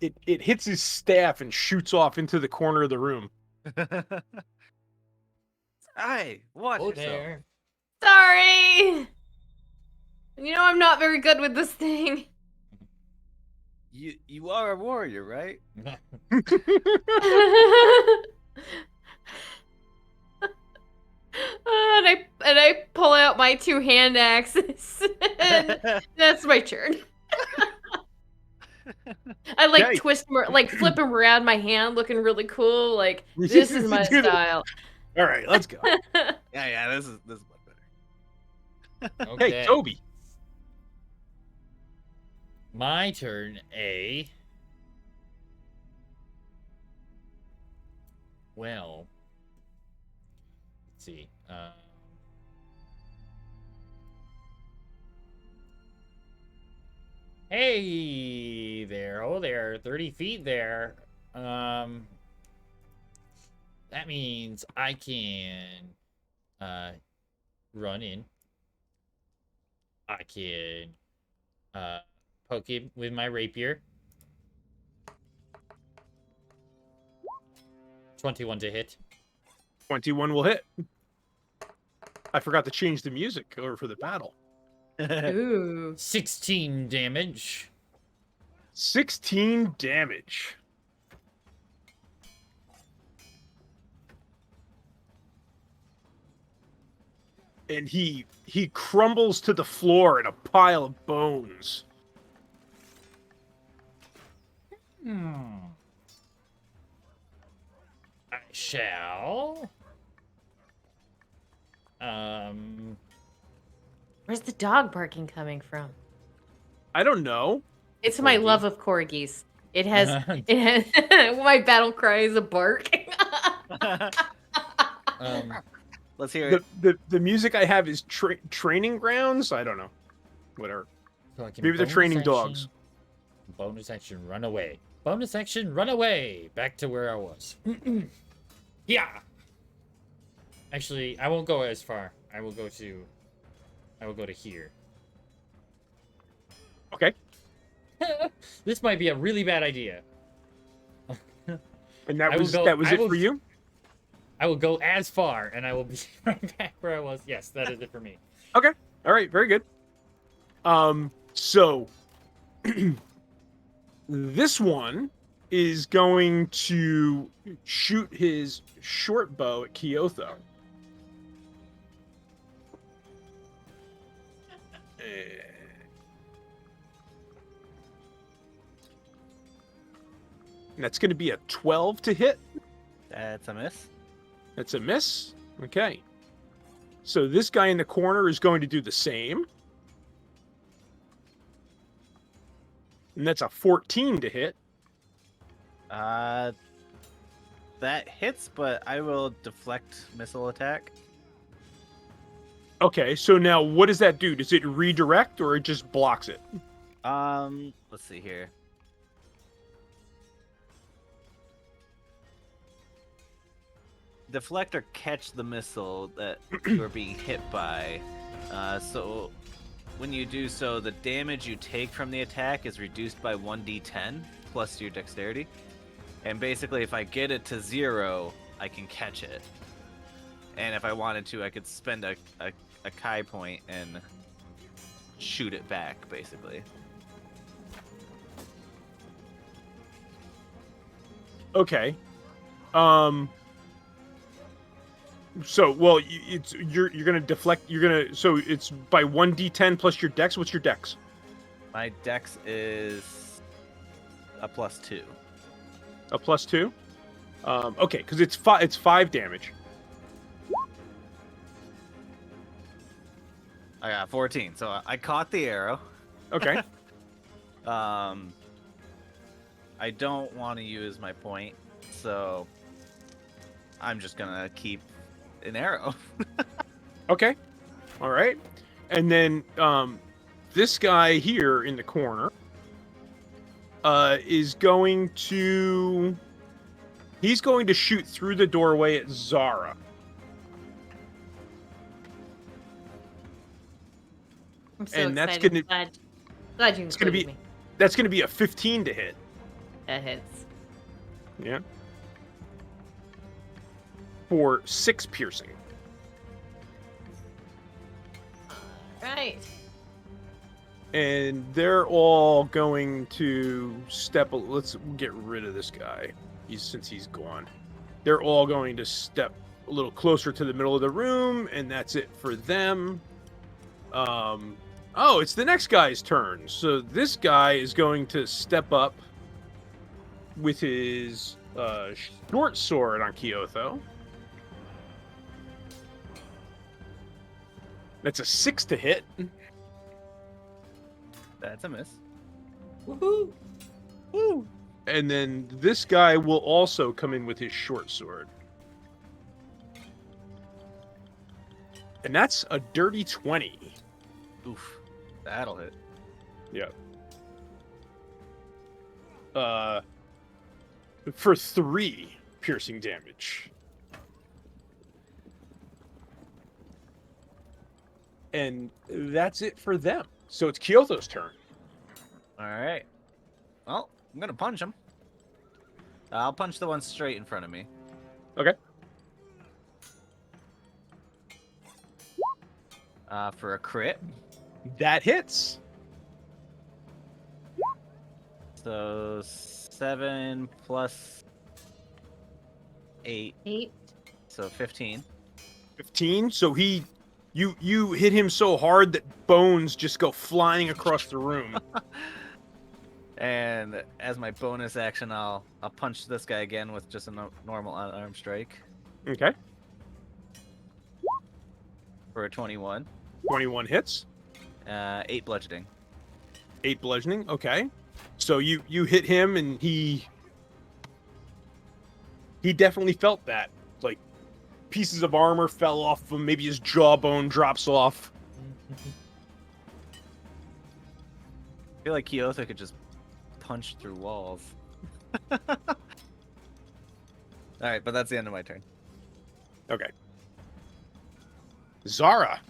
hits his staff and shoots off into the corner of the room. Hey, watch Oh, yourself. there. Sorry. You know I'm not very good with this thing. You are a warrior, right? And I pull out my two hand axes. And that's my turn. I like Okay. twist him, like flip him around my hand, looking really cool. Like this is my Do that. style. All right, let's go. Yeah, this is much better. Okay. Hey, Toby. My turn, A. Well, let's see. Hey there, oh there, 30 feet there. That means I can run in. I can poke him with my rapier. 21 to hit. 21 will hit. I forgot to change the music over for the battle. Ooh. 16 damage. 16 damage. And he crumbles to the floor in a pile of bones. I shall. Where's the dog barking coming from? I don't know. It's my Corgi. love of corgis. It has my battle cry is a bark. Let's hear it. The music I have is training grounds. I don't know. Whatever. So I can Maybe they're bonus training action- dogs. Bonus action, run away. Bonus action, run away. Back to where I was. Yeah. Actually, I won't go as far. I will go to here. Okay. This might be a really bad idea. And that I will was go- that was I it will- for you? I will go as far, and I will be right back where I was. Yes, that is it for me. Okay. All right. Very good. So this one is going to shoot his short bow at Kyotho. And that's going to be a 12 to hit. That's a miss. That's a miss. Okay. So this guy in the corner is going to do the same. And that's a 14 to hit. That hits, but I will deflect missile attack. Okay, so now what does that do? Does it redirect or it just blocks it? Let's see here. Deflect or catch the missile that you are being hit by. So when you do so, the damage you take from the attack is reduced by 1d10 plus your dexterity. And basically, if I get it to 0, I can catch it. And if I wanted to, I could spend a Kai point and shoot it back, basically. Okay. So well, you're gonna deflect. So it's by 1d10 plus your dex. What's your dex? My dex is a +2. A +2. Okay, because it's 5 damage. I got 14, so I caught the arrow. Okay. I don't want to use my point, so I'm just gonna keep an arrow. Okay. All right. And then this guy here in the corner is going to shoot through the doorway at Zara. I'm so And that's excited. Glad you it's gonna included be- me. That's going to be a 15 to hit. That hits. Yeah. For 6 piercing. Right. And they're all going to step. Let's get rid of this guy. Since he's gone. They're all going to step a little closer to the middle of the room, and that's it for them. Oh, it's the next guy's turn. So this guy is going to step up with his short sword on Kyotho. That's a 6 to hit. That's a miss. Woohoo! Woo! And then this guy will also come in with his short sword. And that's a dirty 20. Oof. That'll hit. Yeah. For 3 piercing damage. And that's it for them. So it's Kyotho's turn. All right. Well, I'm gonna punch him. I'll punch the one straight in front of me. Okay. For a crit. That hits. So 7 plus 8, 8. so 15. 15. So you hit him so hard that bones just go flying across the room. And as my bonus action, I'll punch this guy again with just a normal unarmed strike Okay. for a 21. 21 hits. 8 bludgeoning. 8 bludgeoning. Okay. So you hit him and he definitely felt that. Like pieces of armor fell off of him, maybe his jawbone drops off. I feel like Kyotho could just punch through walls. Alright, but that's the end of my turn. Okay. Zara.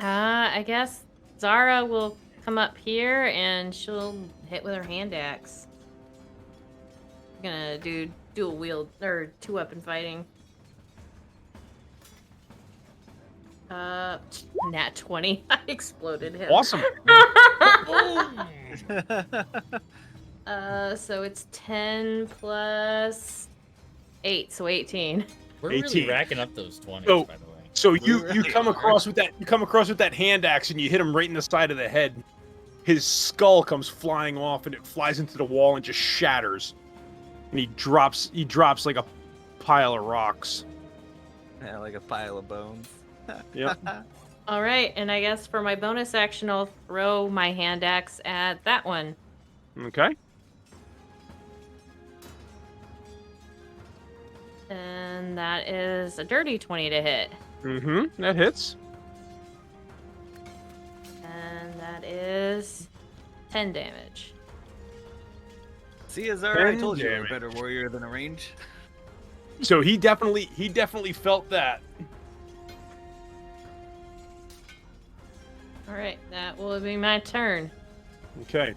I guess Zara will come up here and she'll hit with her hand axe. Gonna do dual wield or 2-weapon fighting. Nat 20. I exploded him. Awesome. So it's 10 plus 8, so 18. We're really 18. racking up those 20s, So- by the way. So We you really come are. across with that hand axe and you hit him right in the side of the head. His skull comes flying off and it flies into the wall and just shatters. And he drops like a pile of rocks. Yeah, like a pile of bones. Yep. All right, and I guess for my bonus action, I'll throw my hand axe at that one. Okay. And that is a dirty 20 to hit. Mm-hmm. That hits. And that is 10 damage. See, Azara, I 10 told you you're a damage. better warrior than a range. So he definitely felt that. All right, that will be my turn. Okay.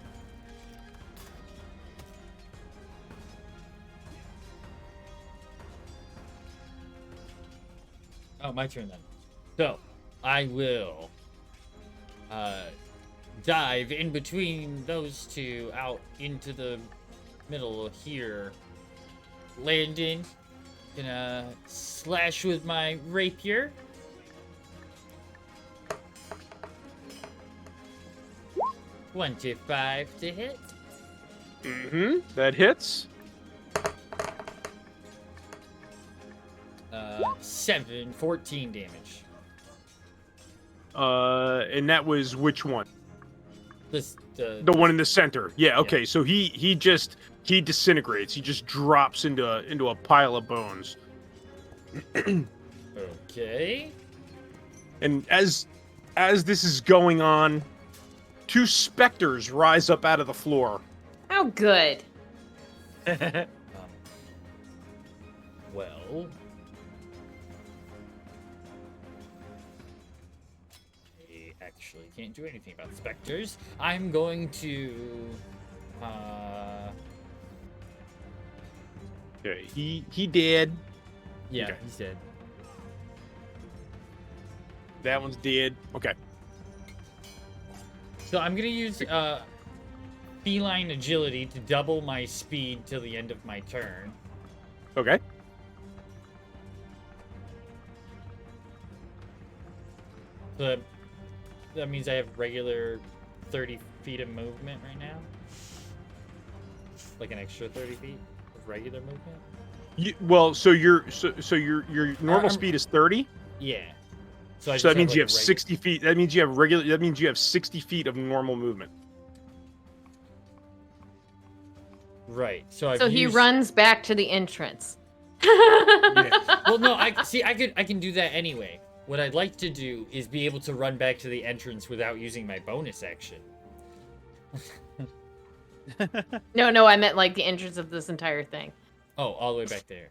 Oh, my turn then. So, I will dive in between those two out into the middle here. Landing. Gonna slash with my rapier. $25 to hit. Mm-hmm. That hits. 14 damage. And that was which one? The The one in the center. Yeah, okay. So he disintegrates. He just drops into a pile of bones. Okay. And as this is going on, 2 specters rise up out of the floor. Oh, good. Well, I actually can't do anything about specters. I'm going to, Okay, he dead. yeah, Okay. he's dead. That one's dead. Okay. So I'm gonna use feline agility to double my speed till the end of my turn. Okay. So that means I have regular 30 feet of movement right now. like an extra 30 feet of regular movement. So your normal I'm- speed is 30. Yeah. So I just that means have, you like, have regu- 60 feet. That means you have regular. That means you have 60 feet of normal movement. Right. So I've So he used... runs back to the entrance. Well, no, I can do that anyway. What I'd like to do is be able to run back to the entrance without using my bonus action. No, I meant like the entrance of this entire thing. Oh, all the way back there.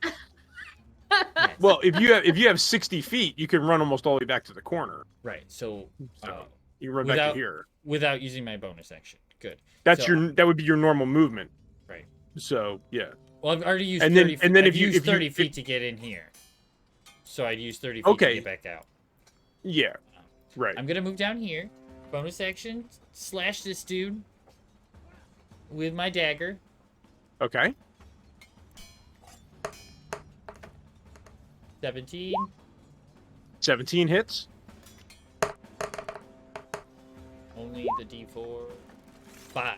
Yes. Well, if you have 60 feet, you can run almost all the way back to the corner. Right. So, So you can run back to here. without using my bonus action. Good. That's So- that would be your normal movement. Right. So yeah. Well, I've already used And then- 30 feet. and then I've if you- used if you- 30 if- feet to get in here. So I'd use 30 feet Okay. to get back out. Yeah. Right. I'm gonna move down here. Bonus action. Slash this dude. With my dagger. Okay. 17. 17 hits. Only the D4. 5.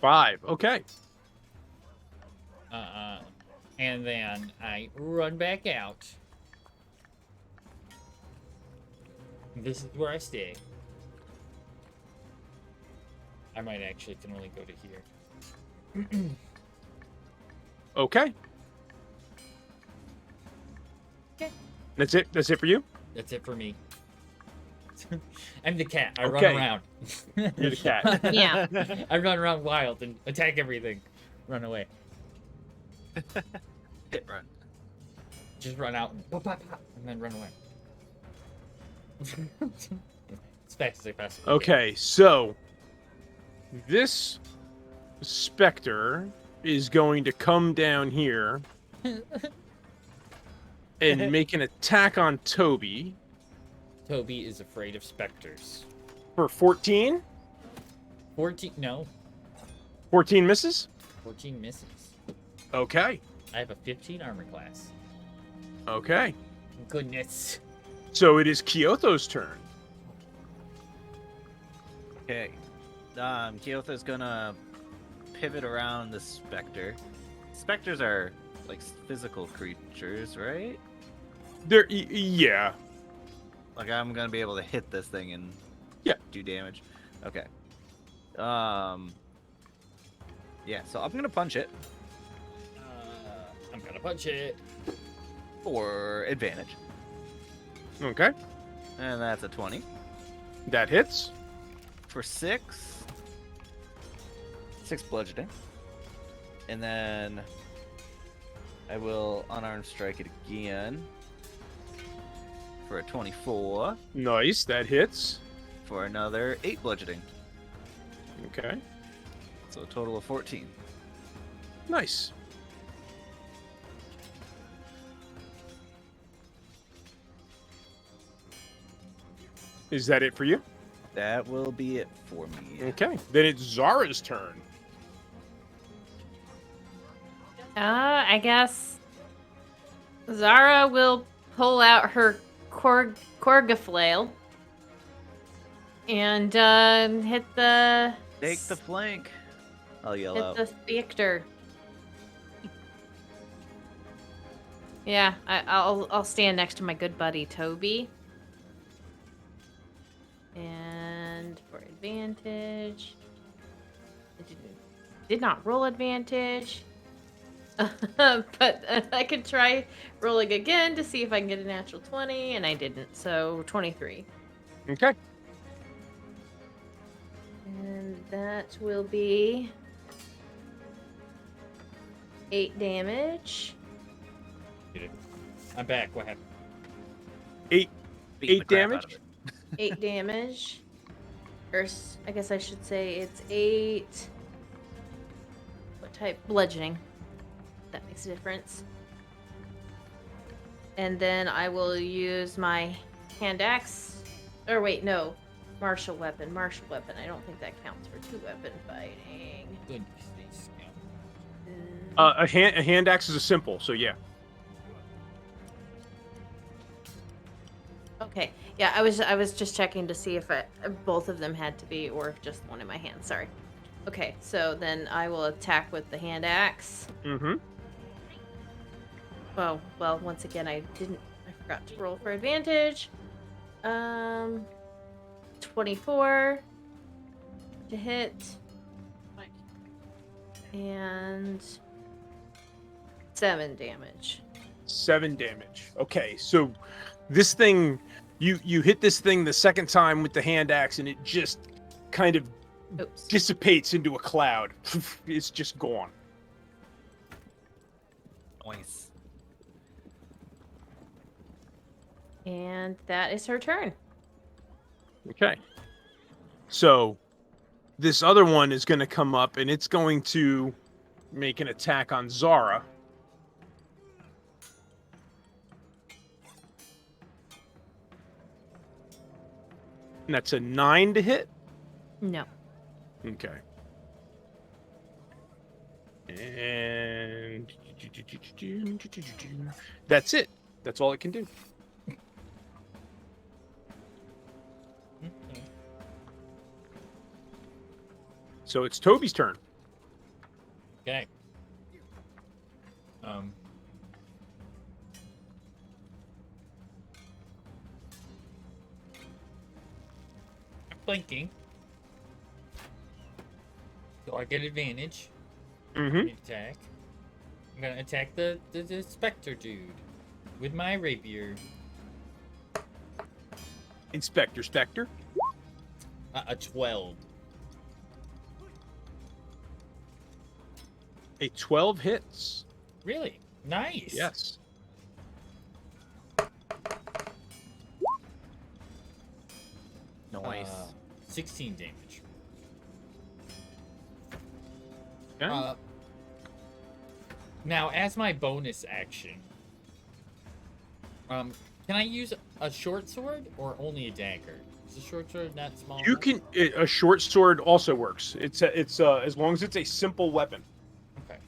5. Okay. And then I run back out. This is where I stay. I might actually can only go to here. Okay. Okay. That's it. That's it for you. That's it for me. I'm the cat. I Okay. run around. You're the cat. Yeah. I run around wild and attack everything. Run away. Hit run. Just run out and pop, pop, pop, and then run away. As fast as I possibly can. Okay. So this specter is going to come down here and make an attack on Toby Toby is afraid of specters. for 14. 14, no, 14 misses. 14 misses. Okay. I have a 15 armor class. Okay. Goodness. So it is Kyoto's turn. Okay. Keotha's gonna pivot around the specter. Specters are like physical creatures, right? Yeah. Like I'm gonna be able to hit this thing and Yeah. do damage. Okay. Yeah. So I'm gonna punch it I'm gonna punch it. for advantage, Okay. and that's a 20 That hits. for 6. 6 bludgeoning, and then I will unarmed strike it again for a 24 Nice. That hits. for another 8 bludgeoning. Okay. So a total of 14. Nice. Is that it for you? That will be it for me. Okay. Then it's Zara's turn. I guess Zara will pull out her Korga flail and hit the Take the flank. I'll yell hit out. the specter. Yeah, I'll stand next to my good buddy Toby. And for advantage, did not roll advantage. But I could try rolling again to see if I can get a natural 20, and I didn't, so 23. Okay. And that will be 8 damage. I'm back. What happened? Beat the 8 crap out of damage. it. 8 damage. Or I guess I should say it's 8. What type? Bludgeoning. That makes a difference. And then I will use my hand axe. Or wait, no. Martial weapon. Martial weapon. I don't think that counts for 2-weapon fighting. Goodness, these A hand axe is a simple, so yeah. Okay. Yeah, I was just checking to see if both of them had to be, or if just one in my hand. Sorry. Okay, so then I will attack with the hand axe. Mm-hmm. Oh, well, once again, I forgot to roll for advantage. 24 to hit. And 7 damage. 7 damage. Okay, so this thing, you hit this thing the second time with the hand axe, and it just kind of Oops. dissipates into a cloud. It's just gone. Nice. And that is her turn. Okay. So this other one is going to come up, and it's going to make an attack on Zara. And that's a 9 to hit. No. Okay. And that's it. That's all it can do. So it's Toby's turn. Okay. I'm flanking. So I get advantage. Mm-hmm. Attack. I'm gonna attack the Spectre dude with my rapier. Inspector Spectre. A 12. A 12 hits. Really? Nice. Yes. Nice. 16 damage. Okay. Now, as my bonus action, can I use a short sword or only a dagger? Is a short sword not small You enough? can. A short sword also works. It's as long as it's a simple weapon. Okay.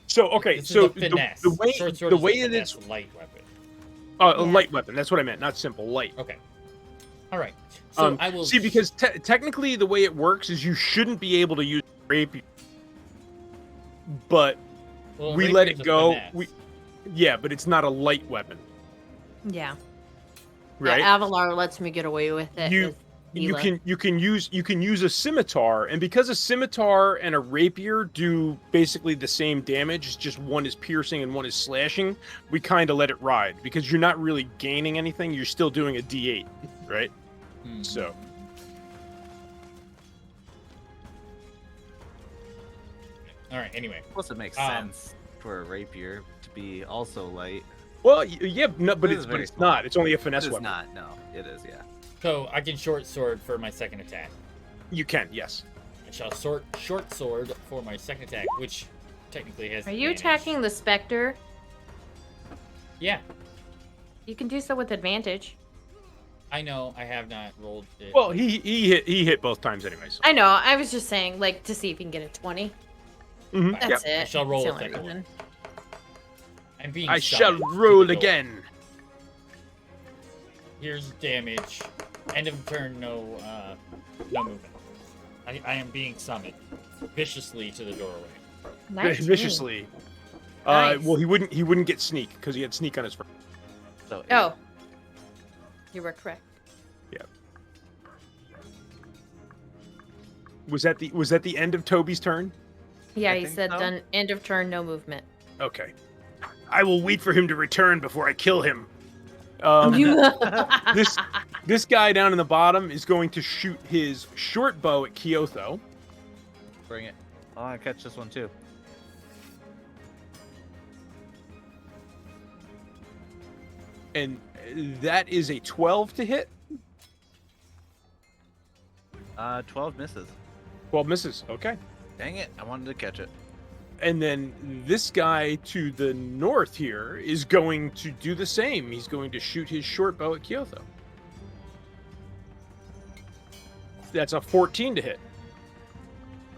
So okay. This So is a finesse. the way Short sword the is way a it is finesse light weapon. a Yeah. light weapon. That's what I meant. Not simple. Light. Okay. All right. So I will see because technically the way it works is you shouldn't be able to use rapier, but well, we let rapier's it a go. finesse. Yeah, but it's not a light weapon, Yeah. right? Yeah, Avalar lets me get away with it. You- with you Hela. can use a scimitar, and because a scimitar and a rapier do basically the same damage, it's just one is piercing and one is slashing, we kind of let it ride because you're not really gaining anything, you're still doing a d8, right? Hmm. So All right. Anyway. Plus, it makes Um, sense for a rapier to be also light. well, yeah, no, but It it's is but very it's small. not, it's only a It finesse is weapon. not. No, it is. Yeah. So I can short sword for my second attack. You can, yes. I shall short sword for my second attack, which technically has. Are you advantage. attacking the Spectre? Yeah, You can do so with advantage. I know. I have not rolled it. Well, he hit both times anyway. So. I know. I was just saying, like, to see if you can get a 20. Mhm, That's yep. it. I shall That's roll the a only second reason. I'm being I shall summoned to roll the door. again. Here's damage. End of turn. No movement. I am being summoned viciously to the doorway. Nice. Viciously. Nice. Well, he wouldn't get sneak because he had sneak on his first. So. Oh. You were correct. Was that the end of Toby's turn? Yeah, I he think said so. done. End of turn, no movement. Okay. I will wait for him to return before I kill him. This guy down in the bottom is going to shoot his short bow at Kyotho. Bring it. Oh, I catch this one too. And that is a 12 to hit. 12 misses. 12 misses. Okay. Dang it! I wanted to catch it. And then this guy to the north here is going to do the same. He's going to shoot his short bow at Kyotho. That's a 14 to hit.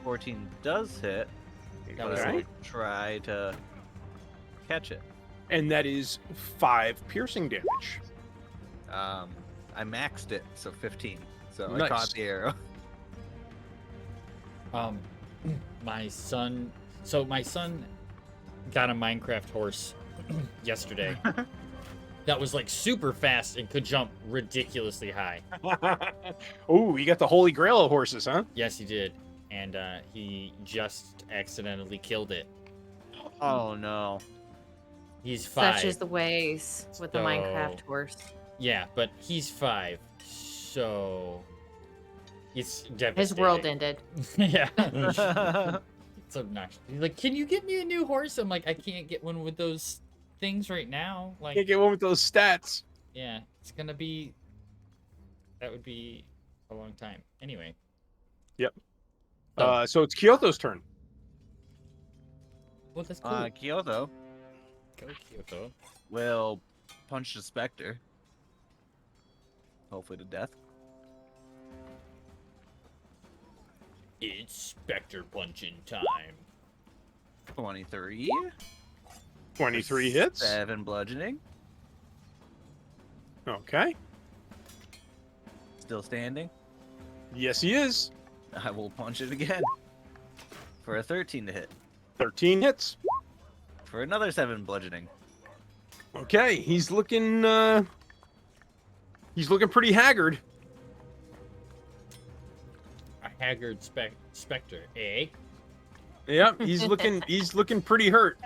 14 does hit. That But was I will Alright. try to catch it. And that is 5 piercing damage. I maxed it, so 15. So I Nice. caught the arrow. my son. So my son got a Minecraft horse yesterday. That was like super fast and could jump ridiculously high. Oh, you got the holy grail of horses, huh? Yes, he did, and he just accidentally killed it. Oh no. He's 5. Such is the ways with the Minecraft So- horse. Yeah, but he's 5, so it's devastating. His world ended. Yeah. It's obnoxious. He's like, "Can you get me a new horse?" I'm like, "I can't get one with those things right now." Like, Can't get one with those stats. yeah, it's gonna be. That would be a long time. Anyway. Yep. So, So it's Kyoto's turn. well, that's cool. Kyoto Go Kyoto. will punch the specter. Hopefully to death. It's Spectre punching time. 23. 23 hits. 7 bludgeoning. Okay. Still standing. Yes, he is. I will punch it again. For a 13 to hit. 13 hits. For another 7 bludgeoning. Okay, he's looking pretty haggard. A haggard specter, eh? Yep, he's looking pretty hurt.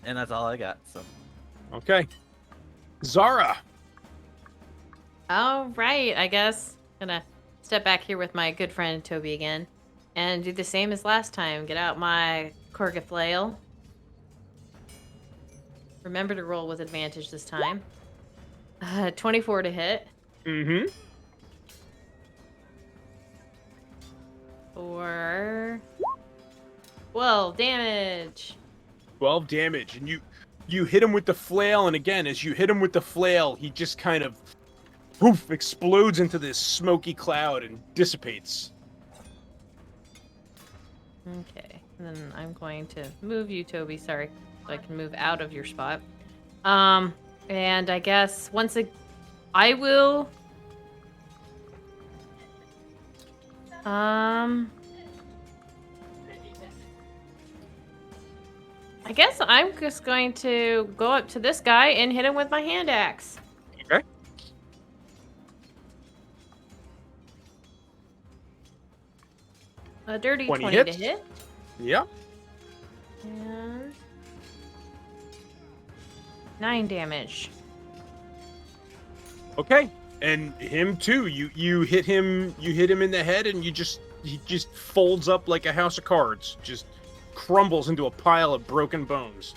And that's all I got. So Okay. Zara. All right, I guess. Gonna step back here with my good friend Toby again and do the same as last time. Get out my Korga flail. Remember to roll with advantage this time. 24 to hit. Mm-hmm. For 12 damage. 12 damage, and you hit him with the flail, and again, as you hit him with the flail, he just kind of poof, explodes into this smoky cloud and dissipates. Okay, and then I'm going to move you, Toby. Sorry, so I can move out of your spot. And I guess I will. I guess I'm just going to go up to this guy and hit him with my hand axe. Okay. A dirty 20 20 hits. to hit. Yeah. And 9 damage. Okay. And him too. You hit him in the head, and he just folds up like a house of cards. Just crumbles into a pile of broken bones.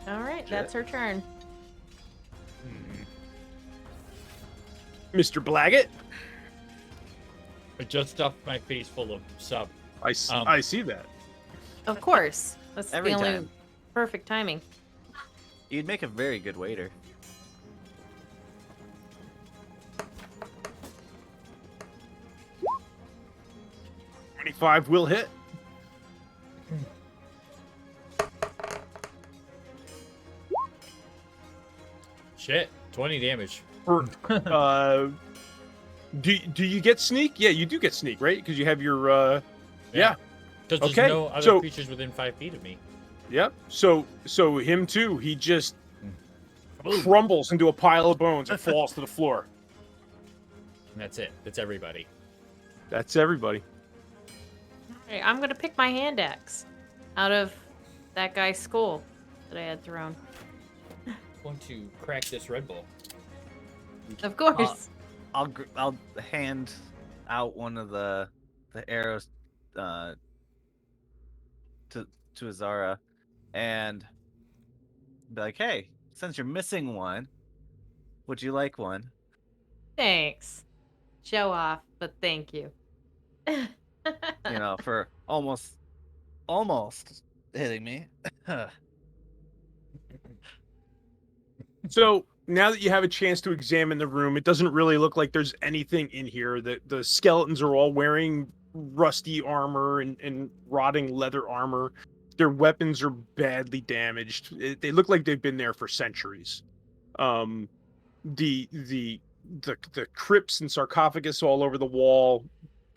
All right, that's her turn. Mr. Blaggett. I just stuffed my face full of sub. I see that. Of course. That's Every the only time. perfect timing. you'd make a very good waiter. $25 will hit. Shit, 20 damage. For, do you get sneak? Yeah, you do get sneak, right? Because you have your yeah. Because there's Okay, no other so- creatures within 5 feet of me. Yep. So him too. He just crumbles into a pile of bones and falls to the floor. And that's it. That's everybody. That's everybody. All right, I'm going to pick my hand axe out of that guy's skull that I had thrown. Want to crack this Red Bull. Of course. I'll hand out one of the arrows to Azara and be like, "Hey, since you're missing one, would you like one?" Thanks. Show off, but thank you. You know, for almost hitting me. So now that you have a chance to examine the room, it doesn't really look like there's anything in here. The skeletons are all wearing rusty armor and rotting leather armor. Their weapons are badly damaged. They look like they've been there for centuries. The the crypts and sarcophagus all over the wall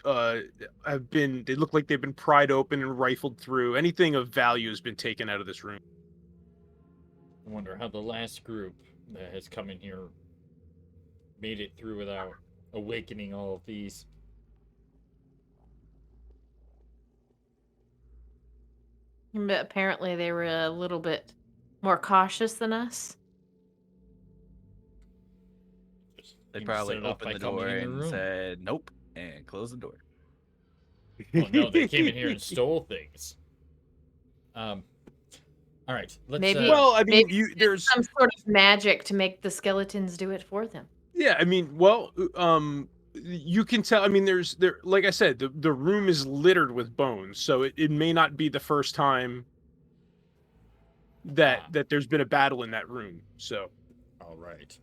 they look like they've been pried open and rifled through. Anything of value has been taken out of this room. I wonder how the last group that has come in here made it through without awakening all of these. But apparently they were a little bit more cautious than us. Just They set probably it off opened by the coming door in the and room. said nope and closed the door. Well, no, they came in here and stole things. All right, let's. Maybe- Well, I mean, Maybe there's some sort of magic to make the skeletons do it for them. yeah, I mean, well, you can tell. I mean, there, like I said, the room is littered with bones, so it may not be the first time that Ah. that there's been a battle in that room. So All right.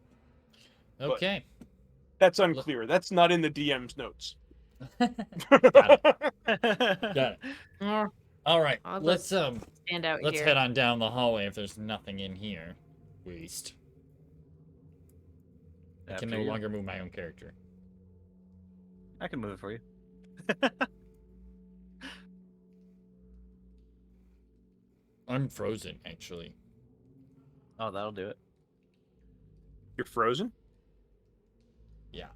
Okay. that's unclear. That's not in the DM's notes. Got it. Oh, All right. I'll Let's stand out let's here. head on down the hallway if there's nothing in here. Waste. I can After no you. longer move my own character. I can move it for you. I'm frozen, actually. Oh, that'll do it. You're frozen. Yeah.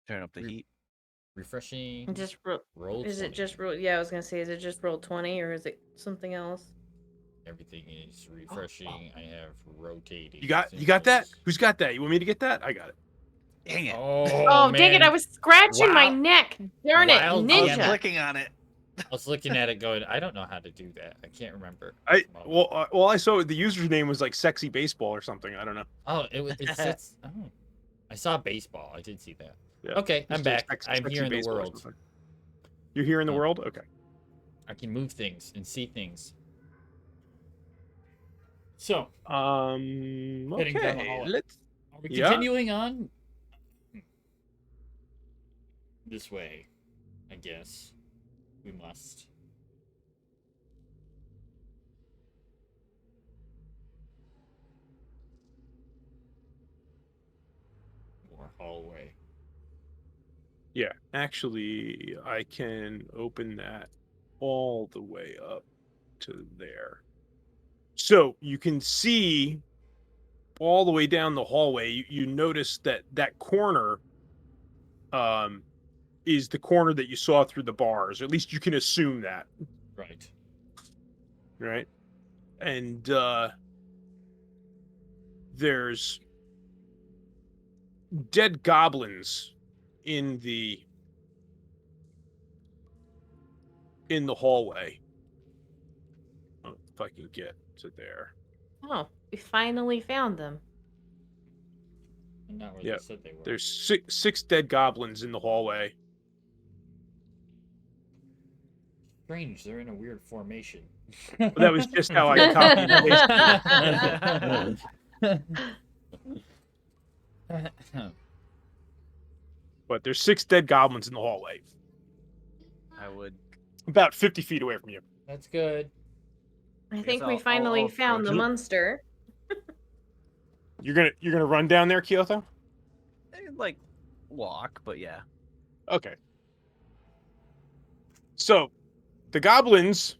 Turn up the heat. Refreshing. Just roll. is 20. it just roll? Yeah, I was gonna say, is it just roll 20 or is it something else? Everything is refreshing. I have rotating. You got that? symbols. Who's got that? You want me to get that? I got it. Dang it. Oh, dang it! man. I was scratching my Wow. neck. Darn it, Wild I was Ninja. ninja. clicking on it. I was looking at it going, I don't know how to do that. I can't remember. Well, I saw the username was like sexy baseball or something. I don't know. Oh, it sits. Oh. I saw baseball. I did see that. Yeah. Okay, I'm Just back. sexy I'm here in the baseball or world. something. You're here in the Oh. world? Okay. I can move things and see things. So, Heading down the Okay. hallway. Let's. are we Yeah. continuing on? This way, I guess. We must. More hallway. Yeah. Actually, I can open that all the way up to there. So you can see all the way down the hallway. You notice that corner is the corner that you saw through the bars. Or at least you can assume that, Right. right? And there's dead goblins in the hallway. Oh, if I can get to there. Oh, we finally found them. And not where Yeah, they said they were. There's six dead goblins in the hallway. Strange, they're in a weird formation. Well, that was just how I copied and pasted. But there's 6 dead goblins in the hallway, I would. about 50 feet away from you. That's good. I think we I'll finally found the approach it. monster. You're gonna run down there, Kyoto? Like, walk, but yeah. Okay. So, the goblins,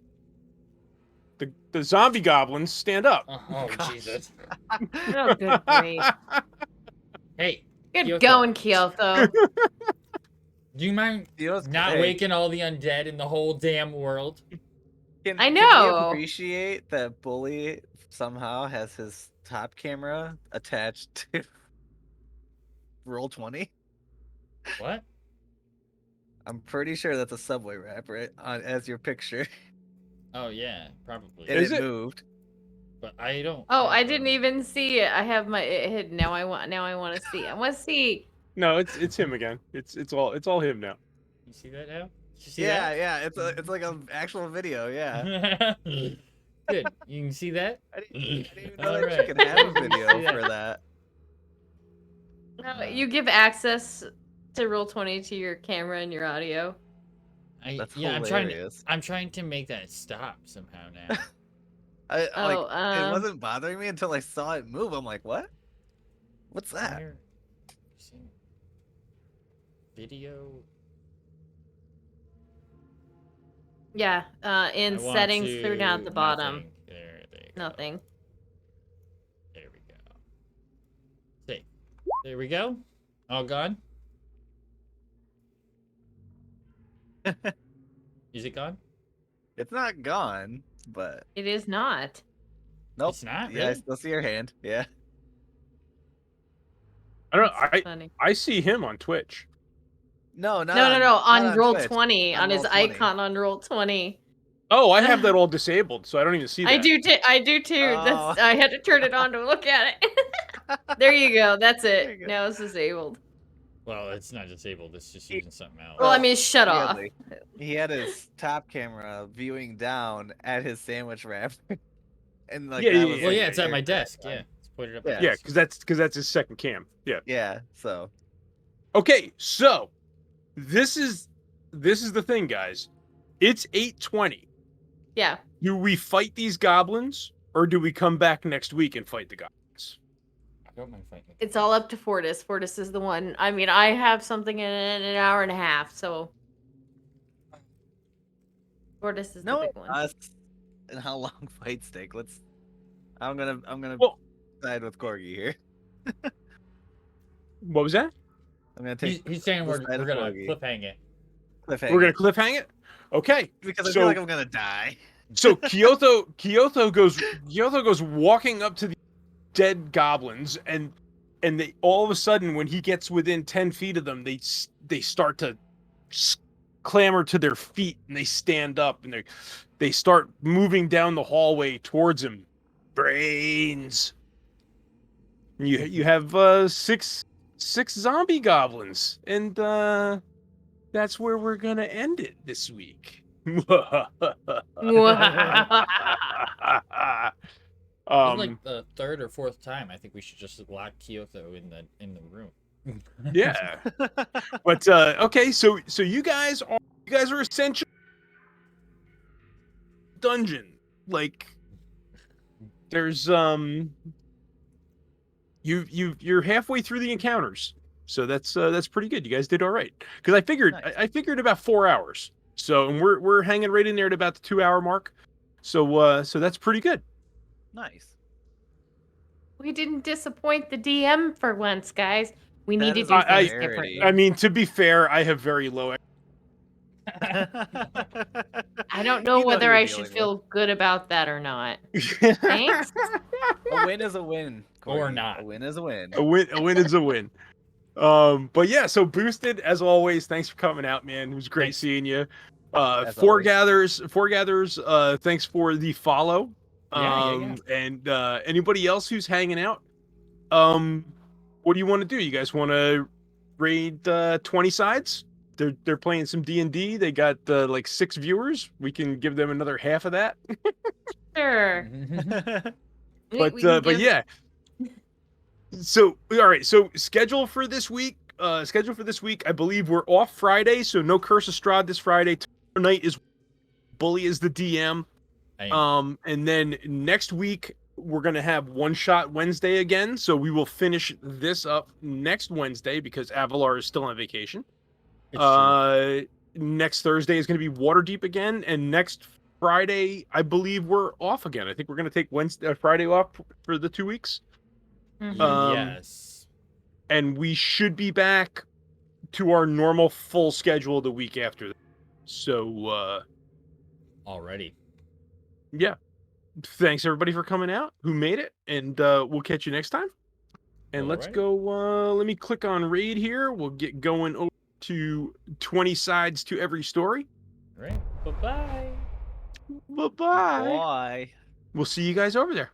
the zombie goblins, stand up. Oh, Gosh. Jesus. Oh, good grief. Hey, Good Kyoto. going, Kyoto. do you mind not Hey, waking all the undead in the whole damn world? I Can know. we appreciate that Bully somehow has his top camera attached to Roll 20? What? I'm pretty sure that's a subway wrap, right? As your picture. Oh, yeah, probably. And Is it it? moved. But I don't. Oh, have I them. didn't even see it. I have it hidden. Now I want to see. I want to see. No, it's him again. It's all him now. You see that now? Did you see Yeah, yeah. It's like an actual video. Yeah. that? Good. You can see that? I didn't even know All that right. you could have a Yeah. video for that. No, you give access to Roll20 to your camera and your audio. That's yeah, hilarious. I'm trying to make that stop somehow now. It wasn't bothering me until I saw it move. I'm like, what? What's that? Fire. Video. Yeah, in I want settings, clear down at the bottom. nothing. There you go. Nothing. There we go. See. There we go. All gone. Is it gone? It's not gone, but It is not. nope. It's not, Yeah, I really? still see your hand. Yeah. I don't know. That's funny. I see him on Twitch. No, not No, on, no. On not roll Twitch, 20, on his Roll20. icon on roll 20. Oh, I have that all disabled, so I don't even see that. I do too. I do too. Oh. That's. I had to turn it on to look at it. There you go. That's There it. you go. Now it's disabled. Well, it's not disabled. It's just using something else. Well, I mean, shut off. Weirdly, he had his top camera viewing down at his sandwich wrap, and like Yeah, that yeah, was yeah. Well, like yeah, a it's at my character desk. at the Yeah, time. it's pointed up. Yeah. my Yeah, desk. because that's his second cam. Yeah. Yeah. So Okay, so this is the thing, guys. It's 8:20. Yeah. Do we fight these goblins, or do we come back next week and fight the goblins? I don't mind fighting. It's all up to Fortis. Fortis is the one. I mean, I have something in an hour and a half, so Fortis is the no big one. us and how long fights take. I'm gonna Well- side with Corgi here. What was that? I'm gonna take He's saying the we're side of gonna Corgi. cliffhang it. Cliffhanger. We're gonna cliffhang it. Okay. because I so- feel like I'm gonna die. So Kyoto goes walking up to the dead goblins, and they all of a sudden, when he gets within 10 feet of them, they start to clamber to their feet, and they stand up, and they start moving down the hallway towards him. Brains. And you have six zombie goblins, and that's where we're gonna end it this week. It's um, like the third or fourth time. I think we should just lock Kyoto in the room. yeah, but okay, so you guys are essentially dungeon. Like, there's you're halfway through the encounters, so that's pretty good. You guys did all right, because I figured Nice. I figured about 4 hours. So, and we're hanging right in there at about the 2 hour mark. So that's pretty good. Nice. We didn't disappoint the DM for once, guys. We That need to is do a things rarity. differently. I mean, to be fair, I have very low. I don't know You whether who I you're should dealing feel good about that or not. Thanks. with. A win is a win. Or Corgi. not. A win is a win. A win is a win. But yeah, so Boosted, as always, thanks for coming out, man. It was great Thanks. seeing you. As Four always. gathers, thanks for the follow. Yeah. And anybody else who's hanging out, what do you want to do? You guys want to raid 20 sides? They're playing some D&D. They got like 6 viewers. We can give them another half of that. Sure. But We can give- yeah. So all right. So schedule for this week. I believe we're off Friday, so no Curse of Strahd this Friday. Tomorrow night is Bully is the DM. And then next week we're gonna have One Shot Wednesday again. So we will finish this up next Wednesday because Avalar is still on vacation. It's true. Next Thursday is gonna be Waterdeep again, and next Friday I believe we're off again. I think we're gonna take Friday off for the 2 weeks. Mhm. Yes. And we should be back to our normal full schedule the week after that. So Already. yeah, thanks everybody for coming out who made it, and we'll catch you next time. And let's Alright. go, let me click on raid here. We'll get going over to 20 sides to every story. All right. Bye-bye. Bye-bye. Why? We'll see you guys over there.